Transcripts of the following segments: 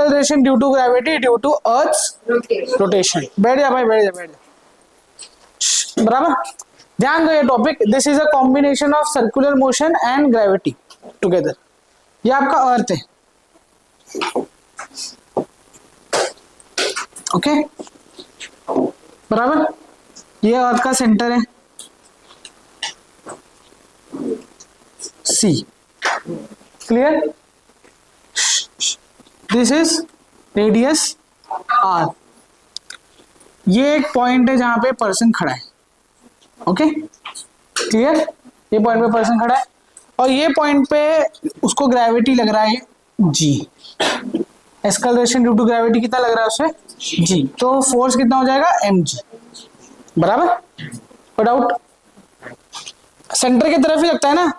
Acceleration due to gravity due to earth's rotation. बैठ जा भाई, बैठ जा, बैठ जा, बराबर। ध्यान दो ये topic, this is a combination of circular motion and gravity together. ये आपका अर्थ है, ओके बराबर। ये अर्थ का सेंटर है C, clear. This is radius R. ये एक पॉइंट है जहां पे पर्सन खड़ा है, ओके क्लियर। ये पॉइंट पे पर्सन खड़ा है और ये पॉइंट पे उसको ग्रेविटी लग रहा है जी। एक्सलरेशन ड्यू टू ग्रेविटी कितना लग रहा है उसे जी, तो फोर्स कितना हो जाएगा एम जी, बराबर। कोई डाउट? सेंटर की तरफ ही लगता है ना,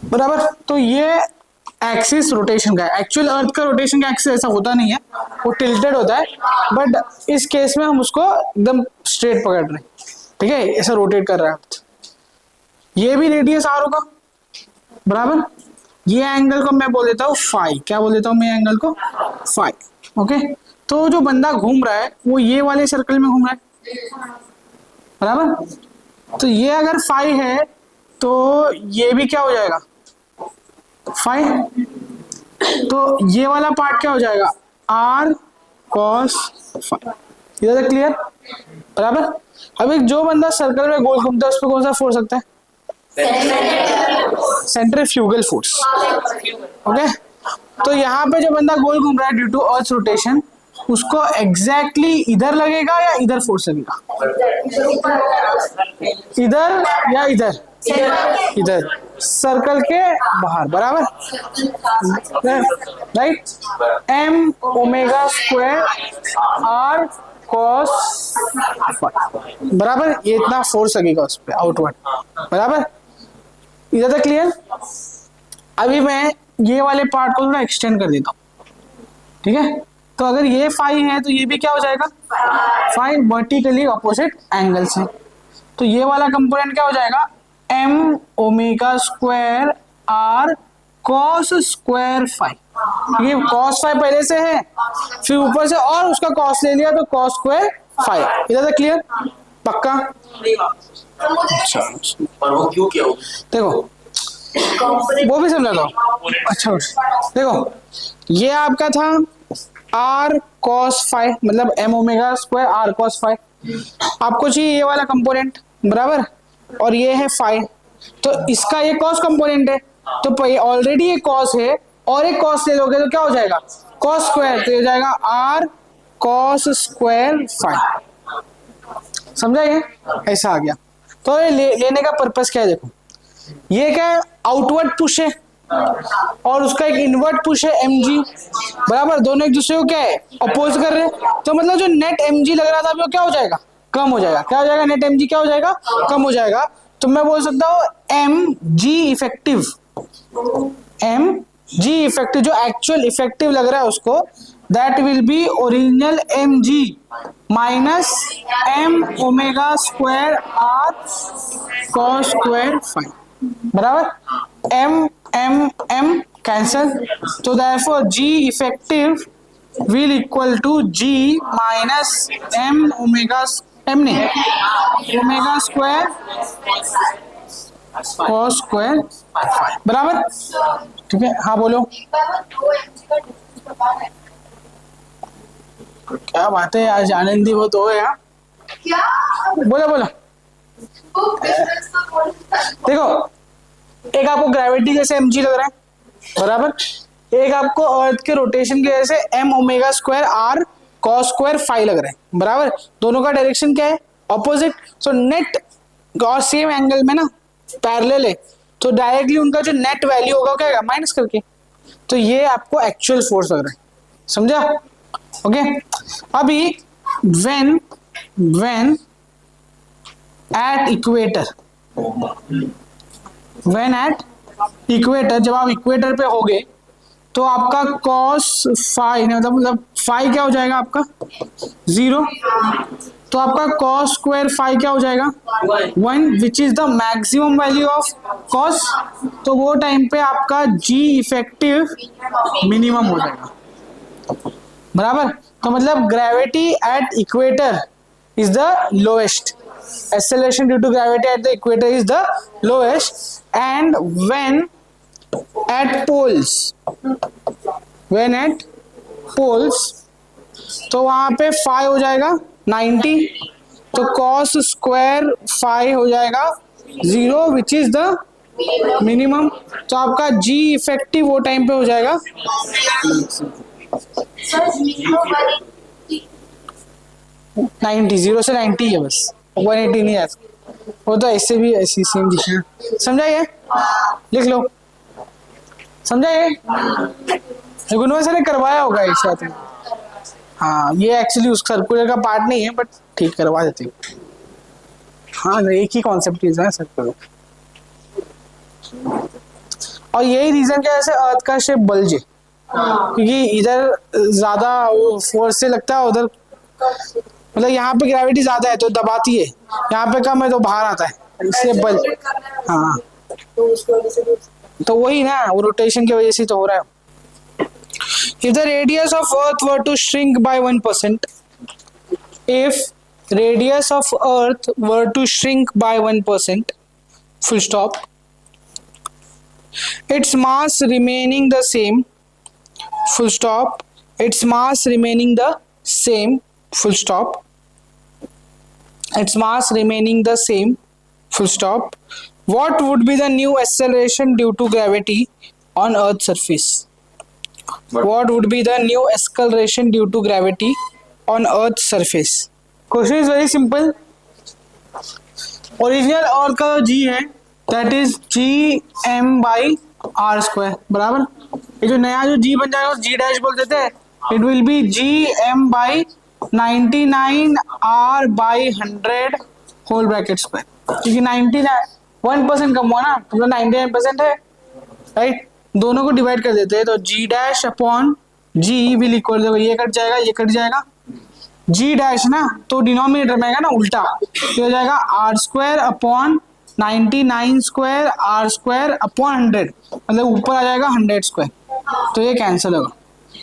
बराबर। तो ये एक्सिस रोटेशन का है। एक्चुअल अर्थ का रोटेशन का एक्सिस ऐसा होता नहीं है, वो टिल्टेड होता है, बट इस केस में हम उसको एकदम स्ट्रेट पकड़ रहे हैं, ठीक है, ऐसा रोटेट कर रहा है। ये भी रेडियस आर होगा, बराबर। ये एंगल को मैं बोल देता हूँ फाई। क्या बोल देता हूँ मैं एंगल को? Phi, okay. तो जो बंदा घूम रहा है वो ये वाले सर्कल में घूम रहा है, बराबर। तो ये अगर फाई है तो ये भी क्या हो जाएगा? फाई। तो ये वाला पार्ट क्या हो जाएगा? R cos phi. इधर तक क्लियर, बराबर। अब एक जो बंदा सर्कल में गोल घूमता है उस पर कौन सा फोर्स लगता है? Centrifugal force, okay. तो यहाँ पे जो बंदा गोल घूम रहा है ड्यू टू अर्थ रोटेशन, उसको एग्जैक्टली इधर लगेगा या इधर फोर्स लगेगा? इधर या इधर? इधर, सर्कल के बाहर, बराबर, right. M omega square R cos, बराबर। ये इतना फोर्स लगेगा उस पर आउटवर्ड, बराबर। इधर तक क्लियर। अभी मैं ये वाले पार्ट को थोड़ा एक्सटेंड कर देता हूँ, ठीक है। तो अगर ये फाई है तो ये भी क्या हो जाएगा? फाई, वर्टिकली ऑपोजिट एंगल से। तो ये वाला कंपोनेंट क्या हो जाएगा? M omega square R cos square phi. ये कॉस फाई पहले से है, फिर ऊपर से और उसका कॉस ले लिया तो कॉस स्क्वायर फाई। इधर तक क्लियर, पक्का? अच्छा, और वो क्यों किया? देखो वो भी समझा दो। अच्छा देखो, ये आपका था आर कॉस फाई, मतलब M omega square R cos phi. आपको चाहिए ये वाला कंपोनेंट, बराबर, और ये है फाई। तो इसका ये कॉस कंपोनेंट है, तो ऑलरेडी ये कॉस है और एक कॉस ले लोगे तो क्या हो जाएगा? Cos square. तो ये जाएगा आर कॉस स्क्वायर फाई। समझा? ये ऐसा आ गया। तो ये लेने का पर्पस क्या है? देखो, ये क्या है? आउटवर्ड पुश है और उसका एक इनवर्ट पुश है एम जी, बराबर। दोनों एक दूसरे को क्या है? अपोज कर रहे हैं। तो मतलब जो नेट एम जी लग रहा था वो क्या हो जाएगा? कम हो जाएगा। क्या हो जाएगा? नेट एम जी क्या हो जाएगा? कम हो जाएगा। तो मैं बोल सकता हूँ M G effective, M G effective जो एक्चुअल इफेक्टिव लग रहा है उसको, that will be original M G minus M omega square R cos square phi, बराबर। एम एम एम कैंसल, तो therefore G effective will equal to ji minus M omega, M नहीं omega square cos square, बराबर, ठीक है। हाँ बोलो, क्या बात है आज आनंदी वो तो है यार। बोलो बोलो। देखो, एक आपको ग्रेविटी जैसे एम जी लग रहा है, बराबर। एक आपको अर्थ के रोटेशन की वजह से M omega square R cos square phi लग रहा है, बराबर। दोनों का डायरेक्शन क्या है? ऑपोजिट। सो नेट और सेम एंगल में ना पैरेलल है, तो डायरेक्टली उनका जो नेट वैल्यू होगा क्या होगा? माइनस करके। तो ये आपको एक्चुअल फोर्स लग रहा है, समझा? ओके। अभी when at equator, when at equator, जब आप इक्वेटर पे होगे तो आपका कॉस फाई मतलब फाई क्या हो जाएगा आपका 0, तो आपका कॉस स्क्वायर फाई क्या हो जाएगा 1 which is the maximum value of cos, तो वो टाइम पे आपका जी इफेक्टिव मिनिमम हो जाएगा, बराबर। तो मतलब gravity at equator is the lowest, acceleration due to gravity at the equator is the lowest, and when at poles तो वहां पे फाई हो जाएगा 90, तो cos स्क्वायर फाई हो जाएगा 0 विच इज द मिनिमम, तो आपका जी इफेक्टिव वो टाइम पे हो जाएगा 90, 0 से 90 है बस, 180 नहीं है, वो तो ऐसे भी ऐसी सेम दिखा, समझाइए, लिख लो, समझाइए, गुनवा सर ने करवाया होगा एक साथ में। हाँ ये एक्चुअली उस सर्कुलर का पार्ट नहीं है बट ठीक करवा देते हो। हाँ एक ही कॉन्सेप्ट है सर्कुलर, और यही रीजन क्या है अर्थ का शेप बल्ज है, क्योंकि इधर ज्यादा फोर्स से लगता है, उधर मतलब यहाँ पे ग्रेविटी ज्यादा है तो दबाती है, यहाँ पे कम है तो बाहर आता है, इसलिए बल। हाँ तो वही ना, वो रोटेशन की वजह से तो हो रहा है। If the radius of Earth were to shrink by 1%, if radius of Earth were to shrink by 1%, full stop, its mass remaining the same, full stop, its mass remaining the same, full stop, its mass remaining the same, full stop, what would be the new acceleration due to gravity on Earth's surface? What would be the new acceleration due to gravity on Earth's surface? Question is very simple. Original Earth का G है that is Gm by r square, बराबर। ये जो नया जो G बन जाएगा G dash बोल देते हैं, it will be Gm by 99 r by 100 whole bracket square, क्योंकि 1% कम हुआ ना, तो 99% है, राइट। दोनों को डिवाइड कर देते हैं तो g dash upon g will equal, ये कट जाएगा ये कट जाएगा, जी डैश ना तो डिनोमिनेटर में आएगा ना उल्टा, तो हो जाएगा R square upon 99 square R square upon 100, मतलब ऊपर आ जाएगा 100 स्क्वायर, तो ये कैंसिल होगा,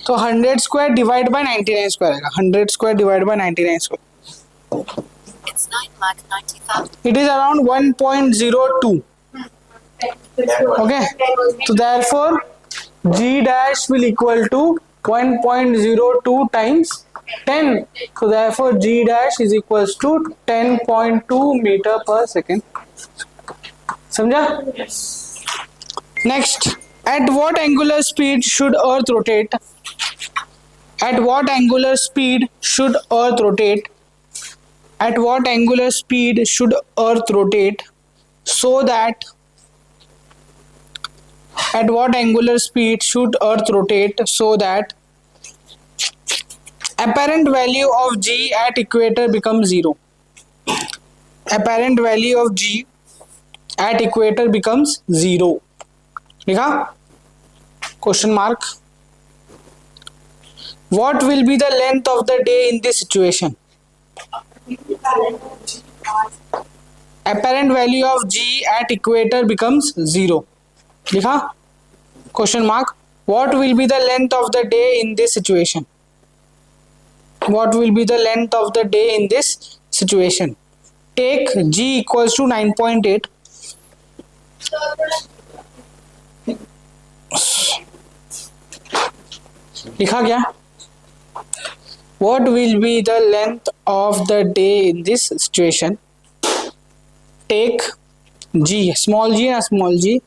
तो 100 स्क्वायर डिवाइड बाय 99 स्क्वायर आएगा, 100 square divide by 99 square, it is around 1.02. Okay, so therefore G dash will equal to 1.02 times 10, so therefore G dash is equals to 10.2 meter per second. समझा? Next, at what angular speed should Earth rotate? At what angular speed should Earth rotate? At what angular speed should Earth rotate so that at what angular speed should Earth rotate so that apparent value of G at equator becomes 0? Apparent value of G at equator becomes 0. लिखा? Question mark. What will be the length of the day in this situation? Apparent value of G at equator becomes 0. लिखा? Question mark. What will be the length of the day in this situation? What will be the length of the day in this situation? Take G equals to 9.8. लिखा क्या? What will be the length of the day in this situation? Take G, small g ना small g,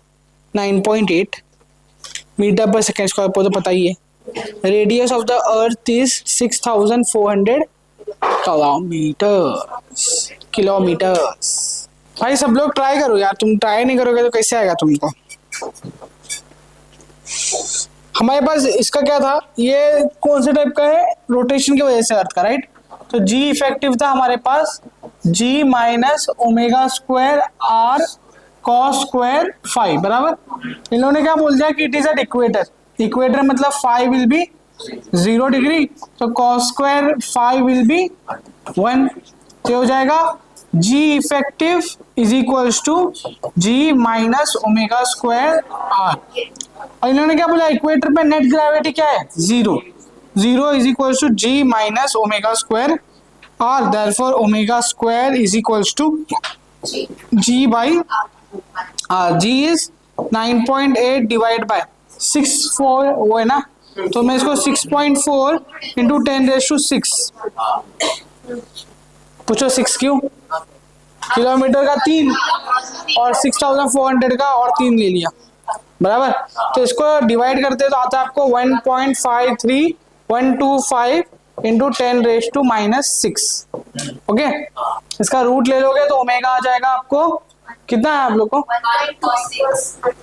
9.8 metre पर second square, तो पता ही है। Radius of the earth is 6400 kilometres. भाई सब लोग ट्राई करो यार, तुम ट्राई नहीं करोगे तो कैसे आएगा तुमको। हमारे पास इसका क्या था, ये कौन से टाइप का है, रोटेशन की वजह से अर्थ का, राइट। तो जी इफेक्टिव था हमारे पास g minus omega square R cos square five, बराबर। इन्होंने क्या बोल दिया कि it is at equator, equator मतलब फाई विल बी 0 डिग्री, तो cos square phi will be 1। तो हो जाएगा g effective is equals to ji minus omega square R. और इन्होंने क्या बोला, इक्वेटर पे नेट ग्रेविटी क्या है, 0। 0 is equals to ji minus omega square R, therefore omega square is equals to G by R. G is 9.8 divide by 6.4 वो है ना, तो मैं इसको 6.4 इंटू 10⁻6, पूछो 6 क्यों, किलोमीटर का 3 और 6400 का और 3 ले लिया, बराबर। तो इसको डिवाइड करते तो आता है आपको 1.53125 इंटू 10⁻6। ओके, इसका रूट ले लोगे तो ओमेगा आ जाएगा आपको, कितना है आप लोग को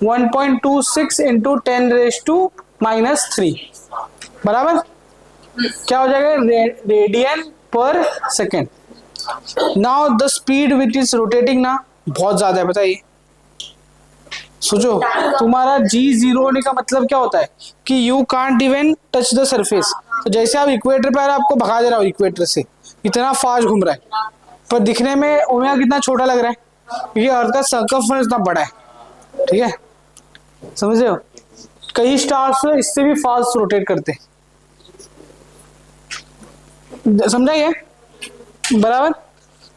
1.26 इंटू 10⁻3, बराबर। क्या हो जाएगा, रेडियन पर second. Now the speed which is rotating ना बहुत ज्यादा है, बताइए, सोचो तुम्हारा g0 होने का मतलब क्या होता है कि you can't even touch the surface. तो जैसे आप इक्वेटर पर आपको भगा दे रहा हो, इक्वेटर से इतना फास्ट घूम रहा है, पर दिखने में ओमेगा कितना छोटा लग रहा है, क्योंकि अर्थ का सर्कमफरेंस इतना बड़ा है, ठीक है, समझ रहे हो। कई स्टार्स इससे भी फास्ट रोटेट करते हैं, समझाइए, बराबर।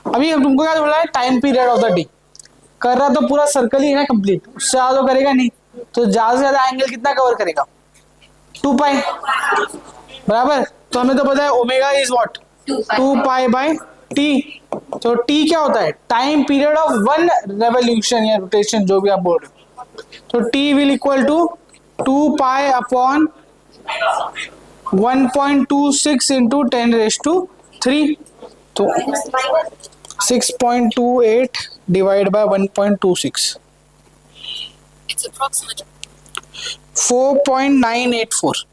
अभी तुमको क्या बोला है, time period of the day कर रहा तो पूरा सर्कल ही है ना कंप्लीट, उससे ज्यादा तो करेगा नहीं, तो ज्यादा से ज्यादा एंगल कितना कवर करेगा, 2 पाई, बराबर। तो हमें तो पता है omega is what 2 pi by T. तो टी क्या होता है, टाइम पीरियड ऑफ 1 रेवोल्यूशन या रोटेशन, जो भी आप बोल रहे हो। तो T will equal to 2 pi upon 1.26 into 10⁻3, तो 6.28 डिवाइड बाय 1.26, 4.984,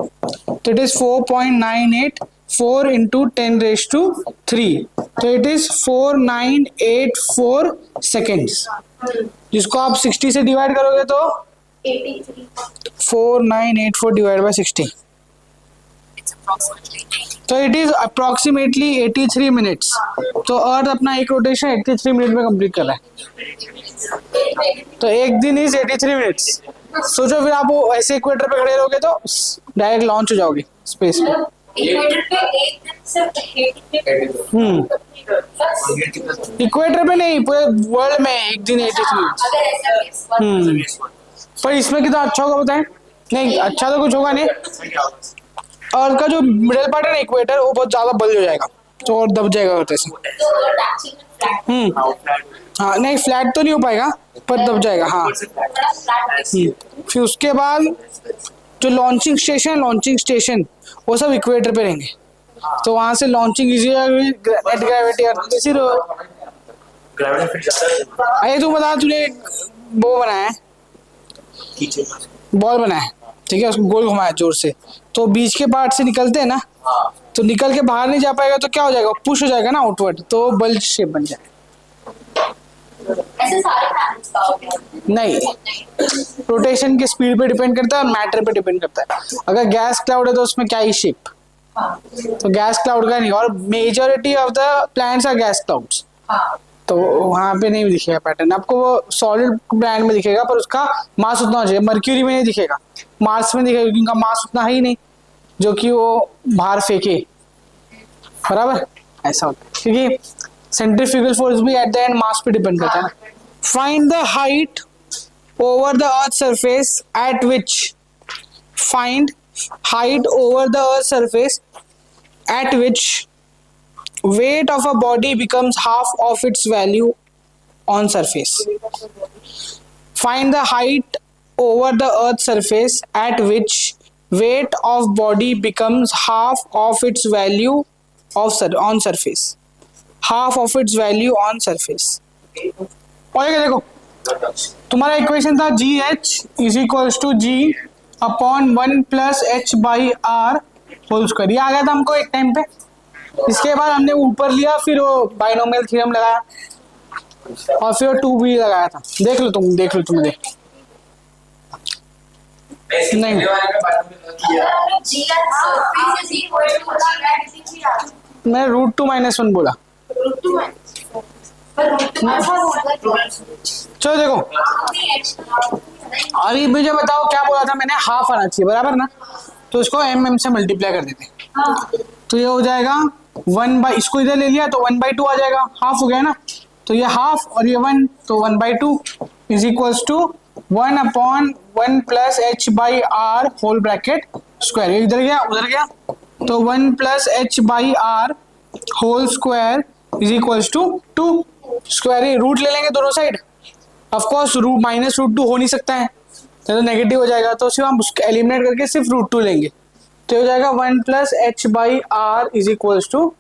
तो इट इज 4.984 इंटू 10⁻3, तो इट इज 4984 सेकेंड्स, जिसको आप 60 से डिवाइड करोगे तो 4984 डिवाइड बाय 60, तो इट इज अप्रोक्सीमेटली 83 मिनट्स। तो अर्थ अपना एक रोटेशन 83 मिनट में कंप्लीट कर रहा है, तो एक दिन इज 83 मिनट्स। सोचो फिर आप वो ऐसे इक्वेटर पे खड़े रहोगे तो डायरेक्ट लॉन्च हो जाओगे स्पेस में। इक्वेटर पे नहीं, पूरे वर्ल्ड में एक दिन 83 मिनट्स। पर इसमें कितना अच्छा होगा बताएं, नहीं अच्छा तो कुछ होगा नहीं, और का जो मिडिल पार्ट है ना इक्वेटर, वो बहुत ज्यादा बल्ज हो जाएगा, तो और दब जाएगा होते से। हाँ नहीं, फ्लैट तो नहीं हो पाएगा, पर दब जाएगा, हाँ। फिर उसके बाद जो लॉन्चिंग स्टेशन वो सब इक्वेटर पे रहेंगे, तो वहां से लॉन्चिंग इजी नेट ग्रेविटी इसी अरे तू बता, तूने वो बनाया है, बॉल बनाया है, ठीक है, उसको गोल घुमाया जोर से, तो बीच के पार्ट से निकलते हैं ना, तो निकल के बाहर नहीं जा पाएगा, तो क्या हो जाएगा, पुश हो जाएगा ना आउटवर्ड, तो बल्ज शेप बन जाएगा। ऐसे सारे प्लैनेट्स का हो गया नहीं, रोटेशन के स्पीड पे डिपेंड करता है और मैटर पे डिपेंड करता है। अगर गैस क्लाउड है तो उसमें क्या ही शेप, तो गैस क्लाउड का नहीं, और majority of the planets are gas clouds, तो वहां पे नहीं दिखेगा पैटर्न आपको, वो सॉलिड प्लैनेट में दिखेगा, पर उसका मास उतना हो जाएगा। मर्क्यूरी में नहीं दिखेगा, मार्स में दिखेगा, क्योंकि उनका मास उतना है ही नहीं जो कि वो बाहर फेंके, बराबर, ऐसा होता है, क्योंकि सेंट्रीफ्यूगल फोर्स भी एट द एंड मास पे डिपेंड करता है। Find the height over the earth surface at which, find height over the earth surface at which weight of a body becomes half of its value on surface. Find the height over the earth surface at which weight of body becomes half of its value on surface. Half of its value on surface. और ये देखो, तुम्हारा equation था GH is equals to G upon 1 plus H by R whole square, ये आ गया था हमको एक टाइम पे। इसके बाद हमने ऊपर लिया, फिर वो बाइनोमियल थ्योरम लगाया, और फिर 2b लगाया था। देख लो तुम, देख लो, तुम्हें देख नहीं मैं √2 - 1 बोला। चलो देखो अभी मुझे बताओ क्या बोला था मैंने, हाफ आना चाहिए बराबर ना, तो इसको m से मल्टीप्लाई कर देते। तो ये हो जाएगा 1 इसको इधर ले लिया तो 1/2 आ जाएगा, हाफ हो गया ना, तो ये हाफ और ये 1 तो 1/2 is equals to 1/1 + h/r whole bracket square. इधर गया उधर गया तो 1 + h/r whole square is equals to 2 square. Root ले लेंगे दोनों साइड, ऑफ कोर्स -√2 हो नहीं सकता है तो नेगेटिव हो जाएगा, तो सिर्फ हम उसको एलिमिनेट करके सिर्फ √2 लेंगे, तो हो जाएगा 1 + h/r is equals to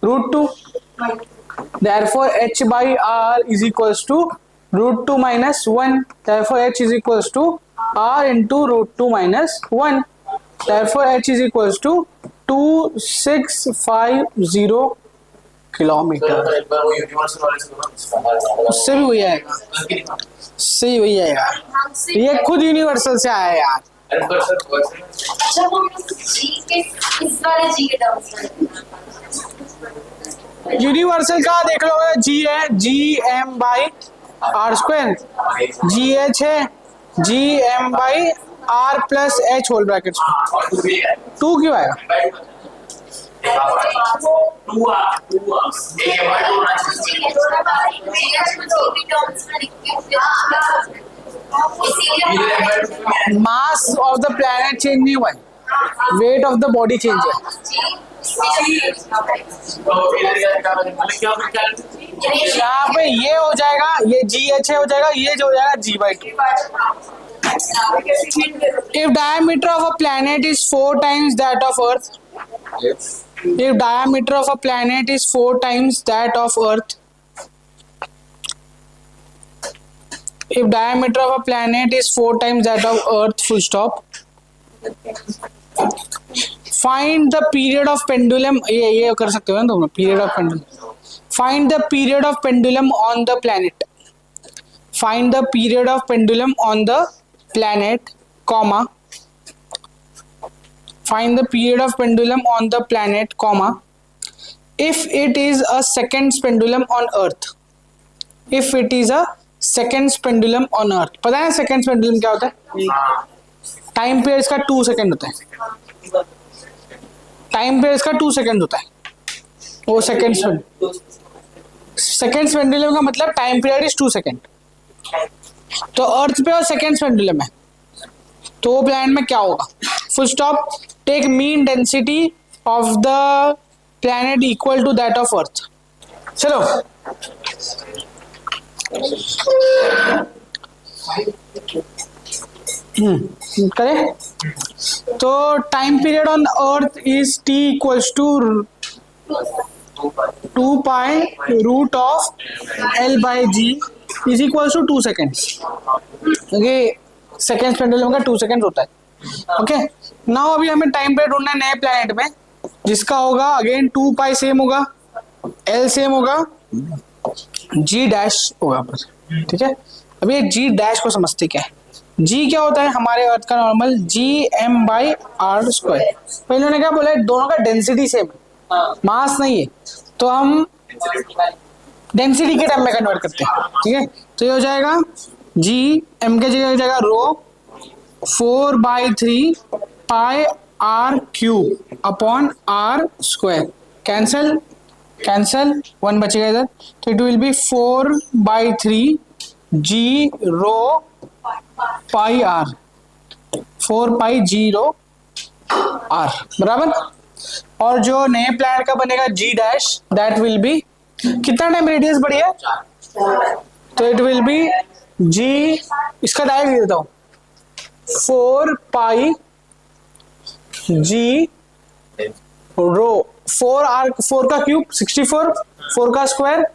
√2। Therefore h/r is equals to √2 - 1. Therefore h is equals to r into √2 - 1. Therefore h is equals to 2650 kilometre. उससे भी वही आएगा, सही वही आएगा, ये खुद यूनिवर्सल से आया यार। यूनिवर्सल का देख लो, जी है Gm/r², GH है Gm/r + h होल ब्रैकेट 2 क्यों आएगा? Mass of the planet change नहीं हुआ है, weight of the body change है। यहाँ पे ये हो जाएगा, ये GH हो जाएगा, ये जो हो जाएगा G/2। If diameter of a planet is 4 times that of Earth, if diameter of a planet is 4 times that of Earth, if diameter of a planet is 4 times that of Earth, full stop. Find the period of pendulum, ये कर सकते हो ना तुम, period of pendulum. Find the period of pendulum on the planet. Find the period of pendulum on the planet, comma. Find the period of pendulum on the planet, comma. If it is a seconds pendulum on Earth. If it is a seconds pendulum on Earth. पता है seconds pendulum क्या होता है? Time period का 2 second होता है, time period का 2 second होता है वो सेकंड्स पेंडुलम का मतलब टाइम पीरियड इज 2 सेकंड। तो अर्थ पे और सेकंड्स पेंडुलम है, तो वो प्लैनेट में क्या होगा? Full stop. Take mean density of the planet equal to that of earth. चलो करें तो time period on earth is t equals to 2 pi root of L/g is equals to 2 seconds, क्योंकि सेकेंड्स पेंडुलम का 2 second होता है। Okay, now अभी हमें time period ढूंढना है नए प्लैनेट में, जिसका होगा अगेन 2 पाई सेम होगा, L सेम होगा, G डैश होगा पर। ठीक है, अभी ये G डैश को समझते क्या है। G क्या होता है हमारे अर्थ का नॉर्मल Gm/r²। पहले उन्होंने क्या बोला, दोनों का डेंसिटी सेम, मास नहीं है, तो हम डेंसिटी के टर्म में कन्वर्ट करते हैं। ठीक है, तो ये हो जाएगा Gm के जगह हो जाएगा rho 4/3 pi r³ upon r²। Cancel cancel 1 बचेगा इधर, तो it will be 4/3 G rho pi r, 4 pi G rho r बराबर। और जो नए प्लैनेट का बनेगा G dash, that will be कितना टाइम रेडियस बढ़ी है, तो इट विल बी G, इसका डायरेक्ट लिख देता हूं 4 पाई G रो 4 का क्यूब 64, 4 का स्क्वायर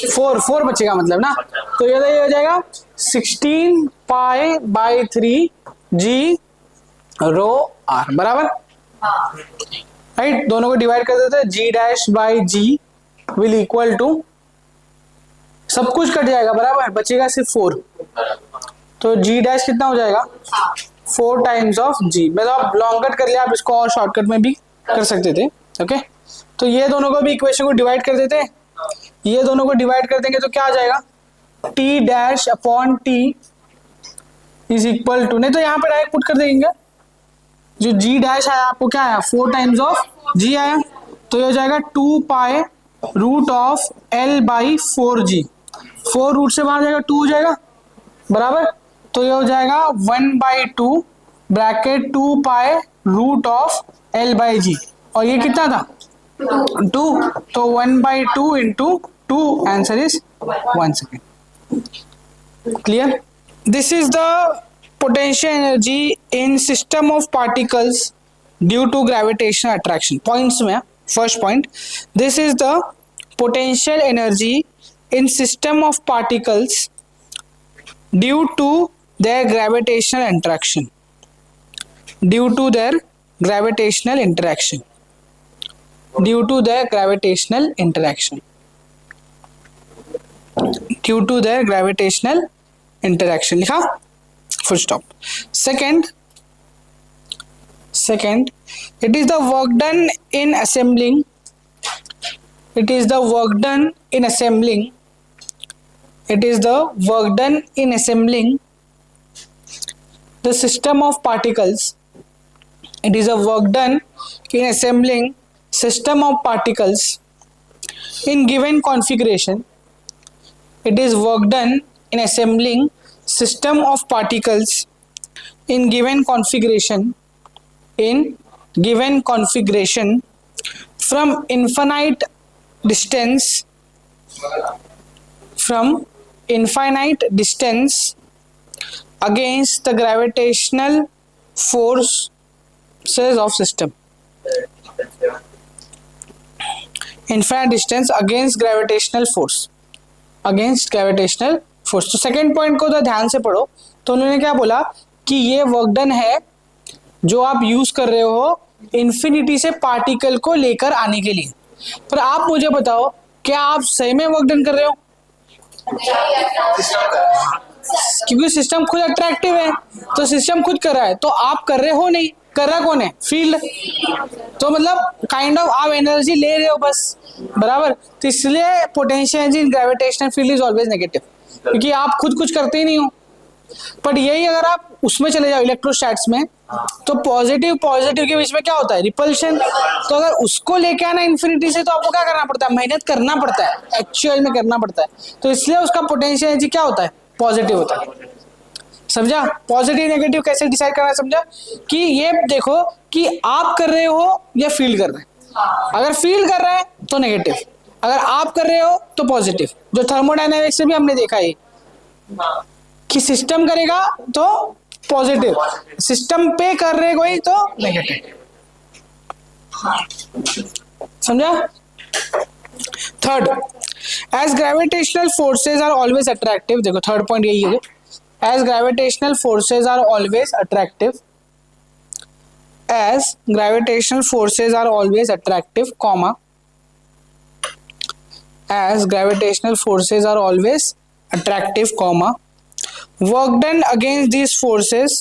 4 बचेगा मतलब ना, तो ये हो जाएगा 16π/3 G रो r बराबर। राइट, दोनों को डिवाइड कर देते हैं, G'/G विल इक्वल टू, सब कुछ कट जाएगा बराबर, बचेगा सिर्फ 4, तो G डैश कितना हो जाएगा 4 टाइम्स ऑफ जी। मतलब आप लॉन्ग कट कर लिया, आप इसको और शॉर्टकट में भी कर सकते थे। ओके, तो ये दोनों को भी इक्वेशन को डिवाइड कर देते हैं, ये दोनों को डिवाइड कर देंगे तो क्या आ जाएगा, T dash upon T is equal to, नहीं तो यहाँ पे डायरेक्ट पुट कर देंगे, जो जी डैश आया आपको क्या आया, 4 टाइम्स ऑफ जी आया, तो ये हो जाएगा 2 pi root of L by 4g। 4 root से बाहर जाएगा 2 हो जाएगा बराबर, तो ये हो जाएगा 1/2 bracket 2 pi root of L by g, और ये कितना था 2, तो 1/2 into 2, answer is 1 second. Clear? This is the potential energy in system of particles due to gravitational attraction. Points में first point, this is the potential energy in system of particles due to their gravitational interaction, due to their gravitational interaction, due to their gravitational interaction, due to their gravitational interaction लिखा, full stop. Second, it is the work done in assembling, it is the work done in assembling, it is the work done in assembling the system of particles, it is a work done in assembling system of particles in given configuration, it is work done in assembling system of particles in given configuration, in given configuration from infinite distance, from infinite distance against the gravitational forces of system, infinite distance against gravitational force, against gravitational force. तो second point को तो ध्यान से पढ़ो, तो उन्होंने क्या बोला कि ये वर्क डन है जो आप यूज कर रहे हो इन्फिनिटी से पार्टिकल को लेकर आने के लिए। पर आप मुझे बताओ, क्या आप सही में वर्क डन कर रहे हो? क्योंकि सिस्टम खुद अट्रैक्टिव है, तो सिस्टम खुद कर रहा है, तो आप कर रहे हो नहीं, कर रहा कौन है, फील्ड। तो मतलब काइंड ऑफ आप एनर्जी ले रहे हो बस, बराबर। तो इसलिए potential energy in gravitational field is always negative, क्योंकि आप खुद कुछ करते ही नहीं हो। बट यही अगर आप उसमें चले जाओ इलेक्ट्रोस्टैट्स में, तो पॉजिटिव के बीच में क्या होता है, रिपल्शन। तो अगर उसको लेके आना इन्फिनिटी से, तो आपको क्या करना पड़ता है, मेहनत करना पड़ता है, एक्चुअल में करना पड़ता है। तो इसलिए उसका पोटेंशियल एनर्जी क्या होता है, पॉजिटिव होता है। समझा? पॉजिटिव नेगेटिव कैसे डिसाइड करना है, समझा? कि ये देखो कि आप कर रहे हो या फील्ड कर रहे हैं। अगर फील्ड कर रहे हैं तो नेगेटिव, अगर आप कर रहे हो तो पॉजिटिव। जो थर्मोडायनेमिक्स से भी हमने देखा है कि सिस्टम करेगा तो पॉजिटिव, सिस्टम पे कर रहे कोई तो नेगेटिव। समझा? Third, as gravitational forces are always attractive, देखो थर्ड पॉइंट यही है, as gravitational forces are always attractive, as gravitational forces are always attractive, comma, as gravitational forces are always attractive, comma, work done against these forces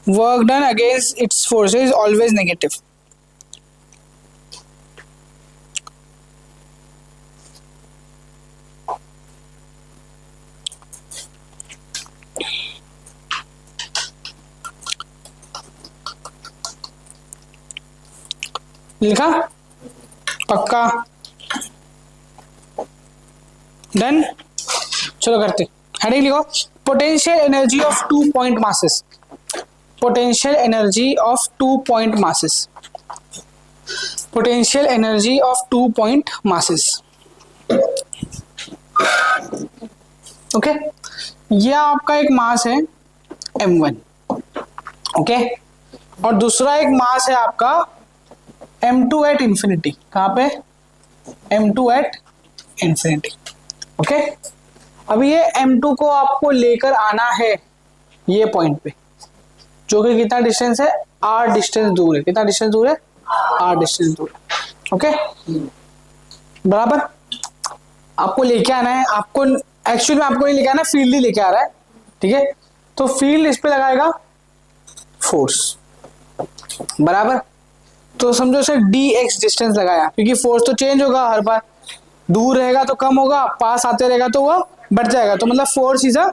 work done against its forces is always negative. लिखा? पक्का? Done? चलो करते, heading लिखो, potential energy of 2 point masses, potential energy of 2 point masses, potential energy of 2 point masses. Okay, ये आपका एक मास है m1, okay, और दूसरा एक मास है आपका m2 एट इंफिनिटी। कहां पे? m2 at infinity. ओके, अभी ये m2 को आपको लेकर आना है ये पॉइंट पे, जो कि कितना डिस्टेंस है, r डिस्टेंस दूर है। कितना डिस्टेंस दूर है? r डिस्टेंस दूर है। ओके, बराबर। आपको लेके आना है, आपको एक्चुअली में आपको नहीं लेके आना, फील्ड ही लेके आ रहा है, ठीक है। तो फील्ड इस पे लगाएगा फोर्स, बराबर। तो समझो सर डी एक्स डिस्टेंस लगाया, क्योंकि फोर्स तो चेंज होगा हर बार, दूर रहेगा तो कम होगा, पास आते रहेगा तो वो बढ़ जाएगा, तो मतलब force is a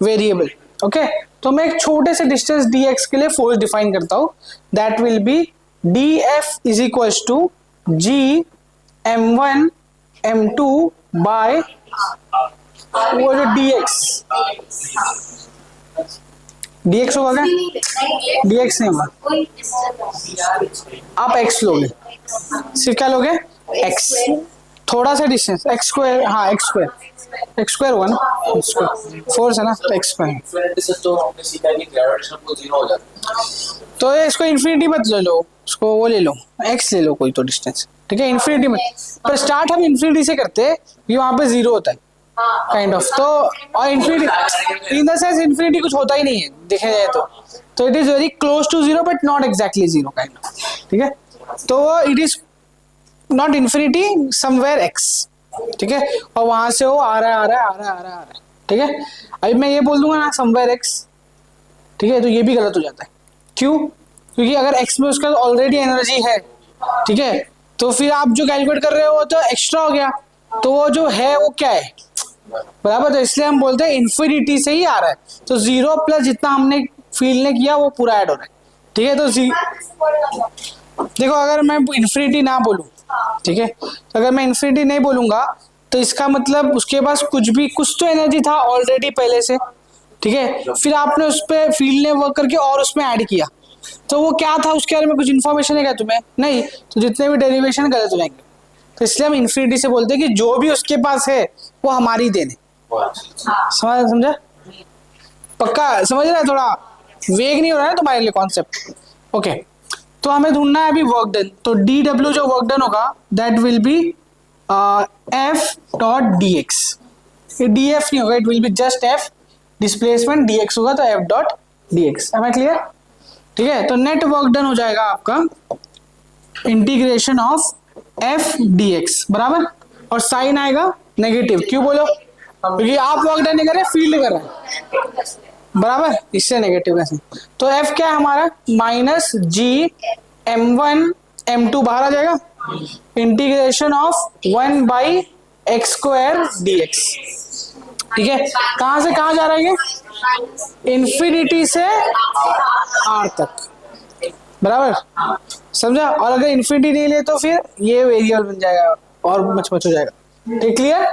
variable, okay. तो मैं एक छोटे से डिस्टेंस डी एक्स के लिए फोर्स डिफाइन करता हूं, that will be D F is equal to G m1 m2 by वो जो dx, dx होगा क्या, dx नहीं होगा, आप x लोगे, सिर्फ क्या लोगे x, थोड़ा सा डिस्टेंस x स्क्वायर, हाँ x स्क्वायर हुआ ना, फोर्स है ना, x स्क्वायर। तो ये इसको इन्फिनिटी मत ले लो, उसको वो ले लो, x ले लो कोई तो डिस्टेंस, ठीक है, इन्फिनिटी मत, पर स्टार्ट हम इन्फिनिटी से करते हैं, ये वहां पे जीरो होता है काइंड ऑफ, तो और infinity in the sense infinity कुछ होता ही नहीं है देखा जाए तो it is very close to zero but not exactly zero kind of, ठीक है। तो it is not infinity, somewhere X, ठीक है, और वहां से वो आ रहा है, ठीक है। अभी मैं ये बोल दूंगा ना समवेयर एक्स, ठीक है, तो ये भी गलत हो जाता है, क्यों, क्योंकि अगर एक्स में उसका ऑलरेडी एनर्जी है, ठीक है, तो फिर आप जो कैलकुलेट कर रहे हो वो तो एक्स्ट्रा हो गया, तो वो जो है वो क्या है, बराबर। तो इसलिए हम बोलते हैं इन्फिनिटी से ही आ रहा है, तो जीरो प्लस जितना हमने फील्ड ने किया वो पूरा ऐड हो रहा है, ठीक है। तो देखो अगर मैं इन्फिनिटी ना बोलूं, ठीक है, तो अगर मैं इन्फिनिटी नहीं बोलूंगा तो इसका मतलब उसके पास कुछ तो एनर्जी था ऑलरेडी पहले से, ठीक है, फिर आपने उस पर फील्ड ने वर्क करके और उसमें ऐड किया, तो वो क्या था उसके बारे में कुछ इन्फॉर्मेशन है क्या तुम्हें, नहीं, तो जितने भी डेरिवेशन गलत हो जाएंगे। तो इसलिए हम इन्फिनिटी से बोलते हैं कि जो भी उसके पास है वो हमारी देन है, समझा, पक्का समझ रहा है, थोड़ा वेग नहीं हो रहा है तुम्हारे लिए कॉन्सेप्ट, ओके। तो हमें ढूंढना है अभी वर्क डन, तो डी डब्ल्यू जो वर्क डन होगा that will be F dot D X, ये डी एफ नहीं होगा, it will be just F, displacement D X होगा तो F dot D X, am I clear, ठीक है। तो नेट वर्क डन हो जाएगा आपका integration of F D X, बराबर, और साइन आएगा नेगेटिव, क्यों बोलो, क्योंकि आप वर्क डन नहीं कर रहे, फील्ड कर रहे हैं, बराबर, इससे नेगेटिव है। तो एफ क्या है हमारा, माइनस जी m1 m2 बाहर आ जाएगा, integration of 1 by X square D x, ठीक है। कहां से कहां जा रहा है ये, इन्फिनिटी से आर तक, बराबर, समझा। और अगर इन्फिनिटी नहीं ले तो फिर ये वेरिएबल बन जाएगा और मच हो जाएगा, ठीक, क्लियर।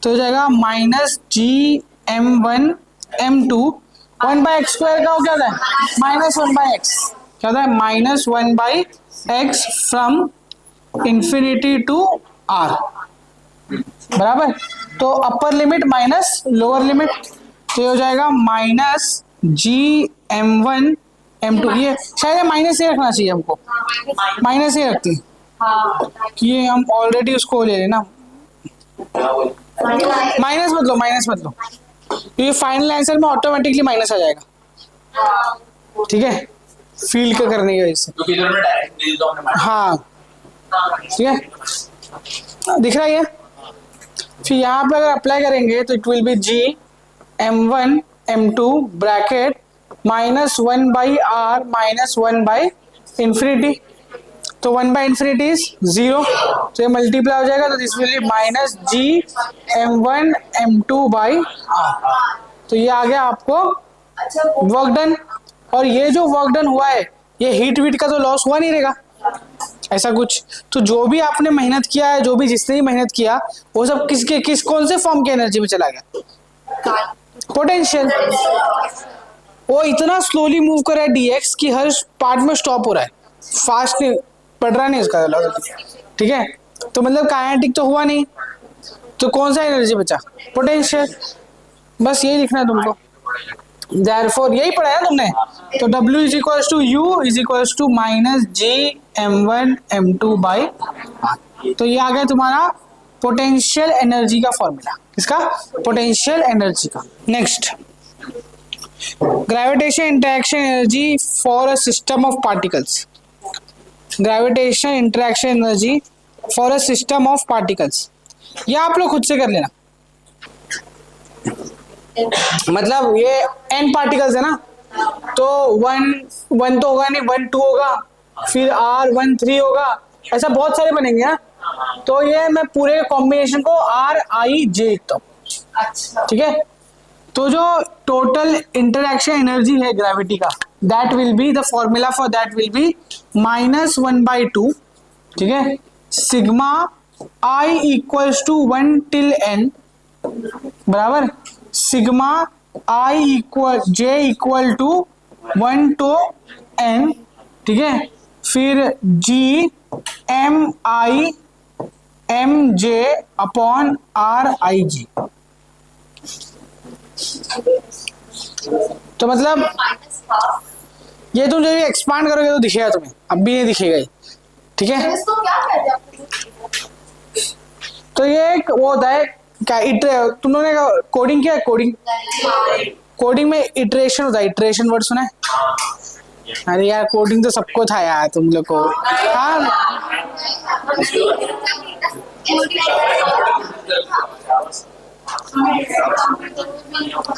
तो हो जाएगा minus G m1 m2, 1 by X square का हो क्या होता है, माइनस 1 बाई एक्स, क्या होता है, minus 1 by X from infinity to R, बराबर। तो upper limit minus lower limit, तो ये हो जाएगा माइनस जी m1 m2, ये शायद माइनस ही रखना चाहिए हमको, माइनस ही रखती कि ये हम ऑलरेडी उसको ले लेना, माइनस मत लो, ये फाइनल आंसर में ऑटोमेटिकली माइनस आ जाएगा, ठीक है, फील्ड का करने की वजह से, हाँ ठीक है, दिख रहा है ये। फिर यहाँ पे अगर अप्लाई करेंगे तो it will be G m1 m2 bracket minus 1 by R minus 1 by infinity, तो 1 बाई इंफिनिटी इज 0, तो ये मल्टीप्लाई हो जाएगा, तो this will be minus G m1 m2 by R, तो ये आ गया आपको वर्क डन। और ये जो वर्क डन हुआ है ये हीट वीट का तो लॉस हुआ नहीं रहेगा ऐसा कुछ, तो जो भी आपने मेहनत किया है, जो भी जिसने भी मेहनत किया वो सब किस कौन से फॉर्म की एनर्जी में चला गया, पोटेंशियल, वो इतना स्लोली मूव कर रहा है डीएक्स की हर पार्ट में स्टॉप हो रहा है, फास्ट नहीं बढ़ रहा नहीं उसका, ठीक है, तो मतलब काइनेटिक तो हुआ नहीं, तो कौन सा एनर्जी बचा, पोटेंशियल, बस यही लिखना है तुमको, therefore यही पढ़ा है तुमने, तो W is equals to U is equals to minus G m1 m2 by, तो ये आ गया तुम्हारा पोटेंशियल एनर्जी का फॉर्मूला, किसका, पोटेंशियल एनर्जी का। Next, gravitation interaction energy for a system of particles, gravitation interaction energy for a system of particles, या आप लोग खुद से कर लेना। मतलब ये n पार्टिकल्स है ना, तो वन वन तो होगा नहीं, 1 2 होगा, फिर R 1 3 होगा, ऐसा बहुत सारे बनेंगे ना। तो ये मैं पूरे कॉम्बिनेशन को RIJ लिखता हूँ, ठीक है। तो जो टोटल इंटरएक्शन एनर्जी है ग्रेविटी का, that will be, the formula for that will be -1/2, ठीक है, sigma I equals to 1 till n बराबर sigma I equal J equal to 1 to n, ठीक है, फिर G MI MJ upon RIG। तो मतलब ये तुम जब एक्सपांड करोगे तो दिखेगा तुम्हें, अब भी नहीं दिखेगा ये, ठीक है। इसको क्या कहते हैं? तो ये एक वो होता है क्या, तुम लोगों ने कोडिंग किया है? कोडिंग में इटरेशन होता है, इटरेशन वर्ड सुना है? अरे यार कोडिंग तो सबको था यार तुम लोग को।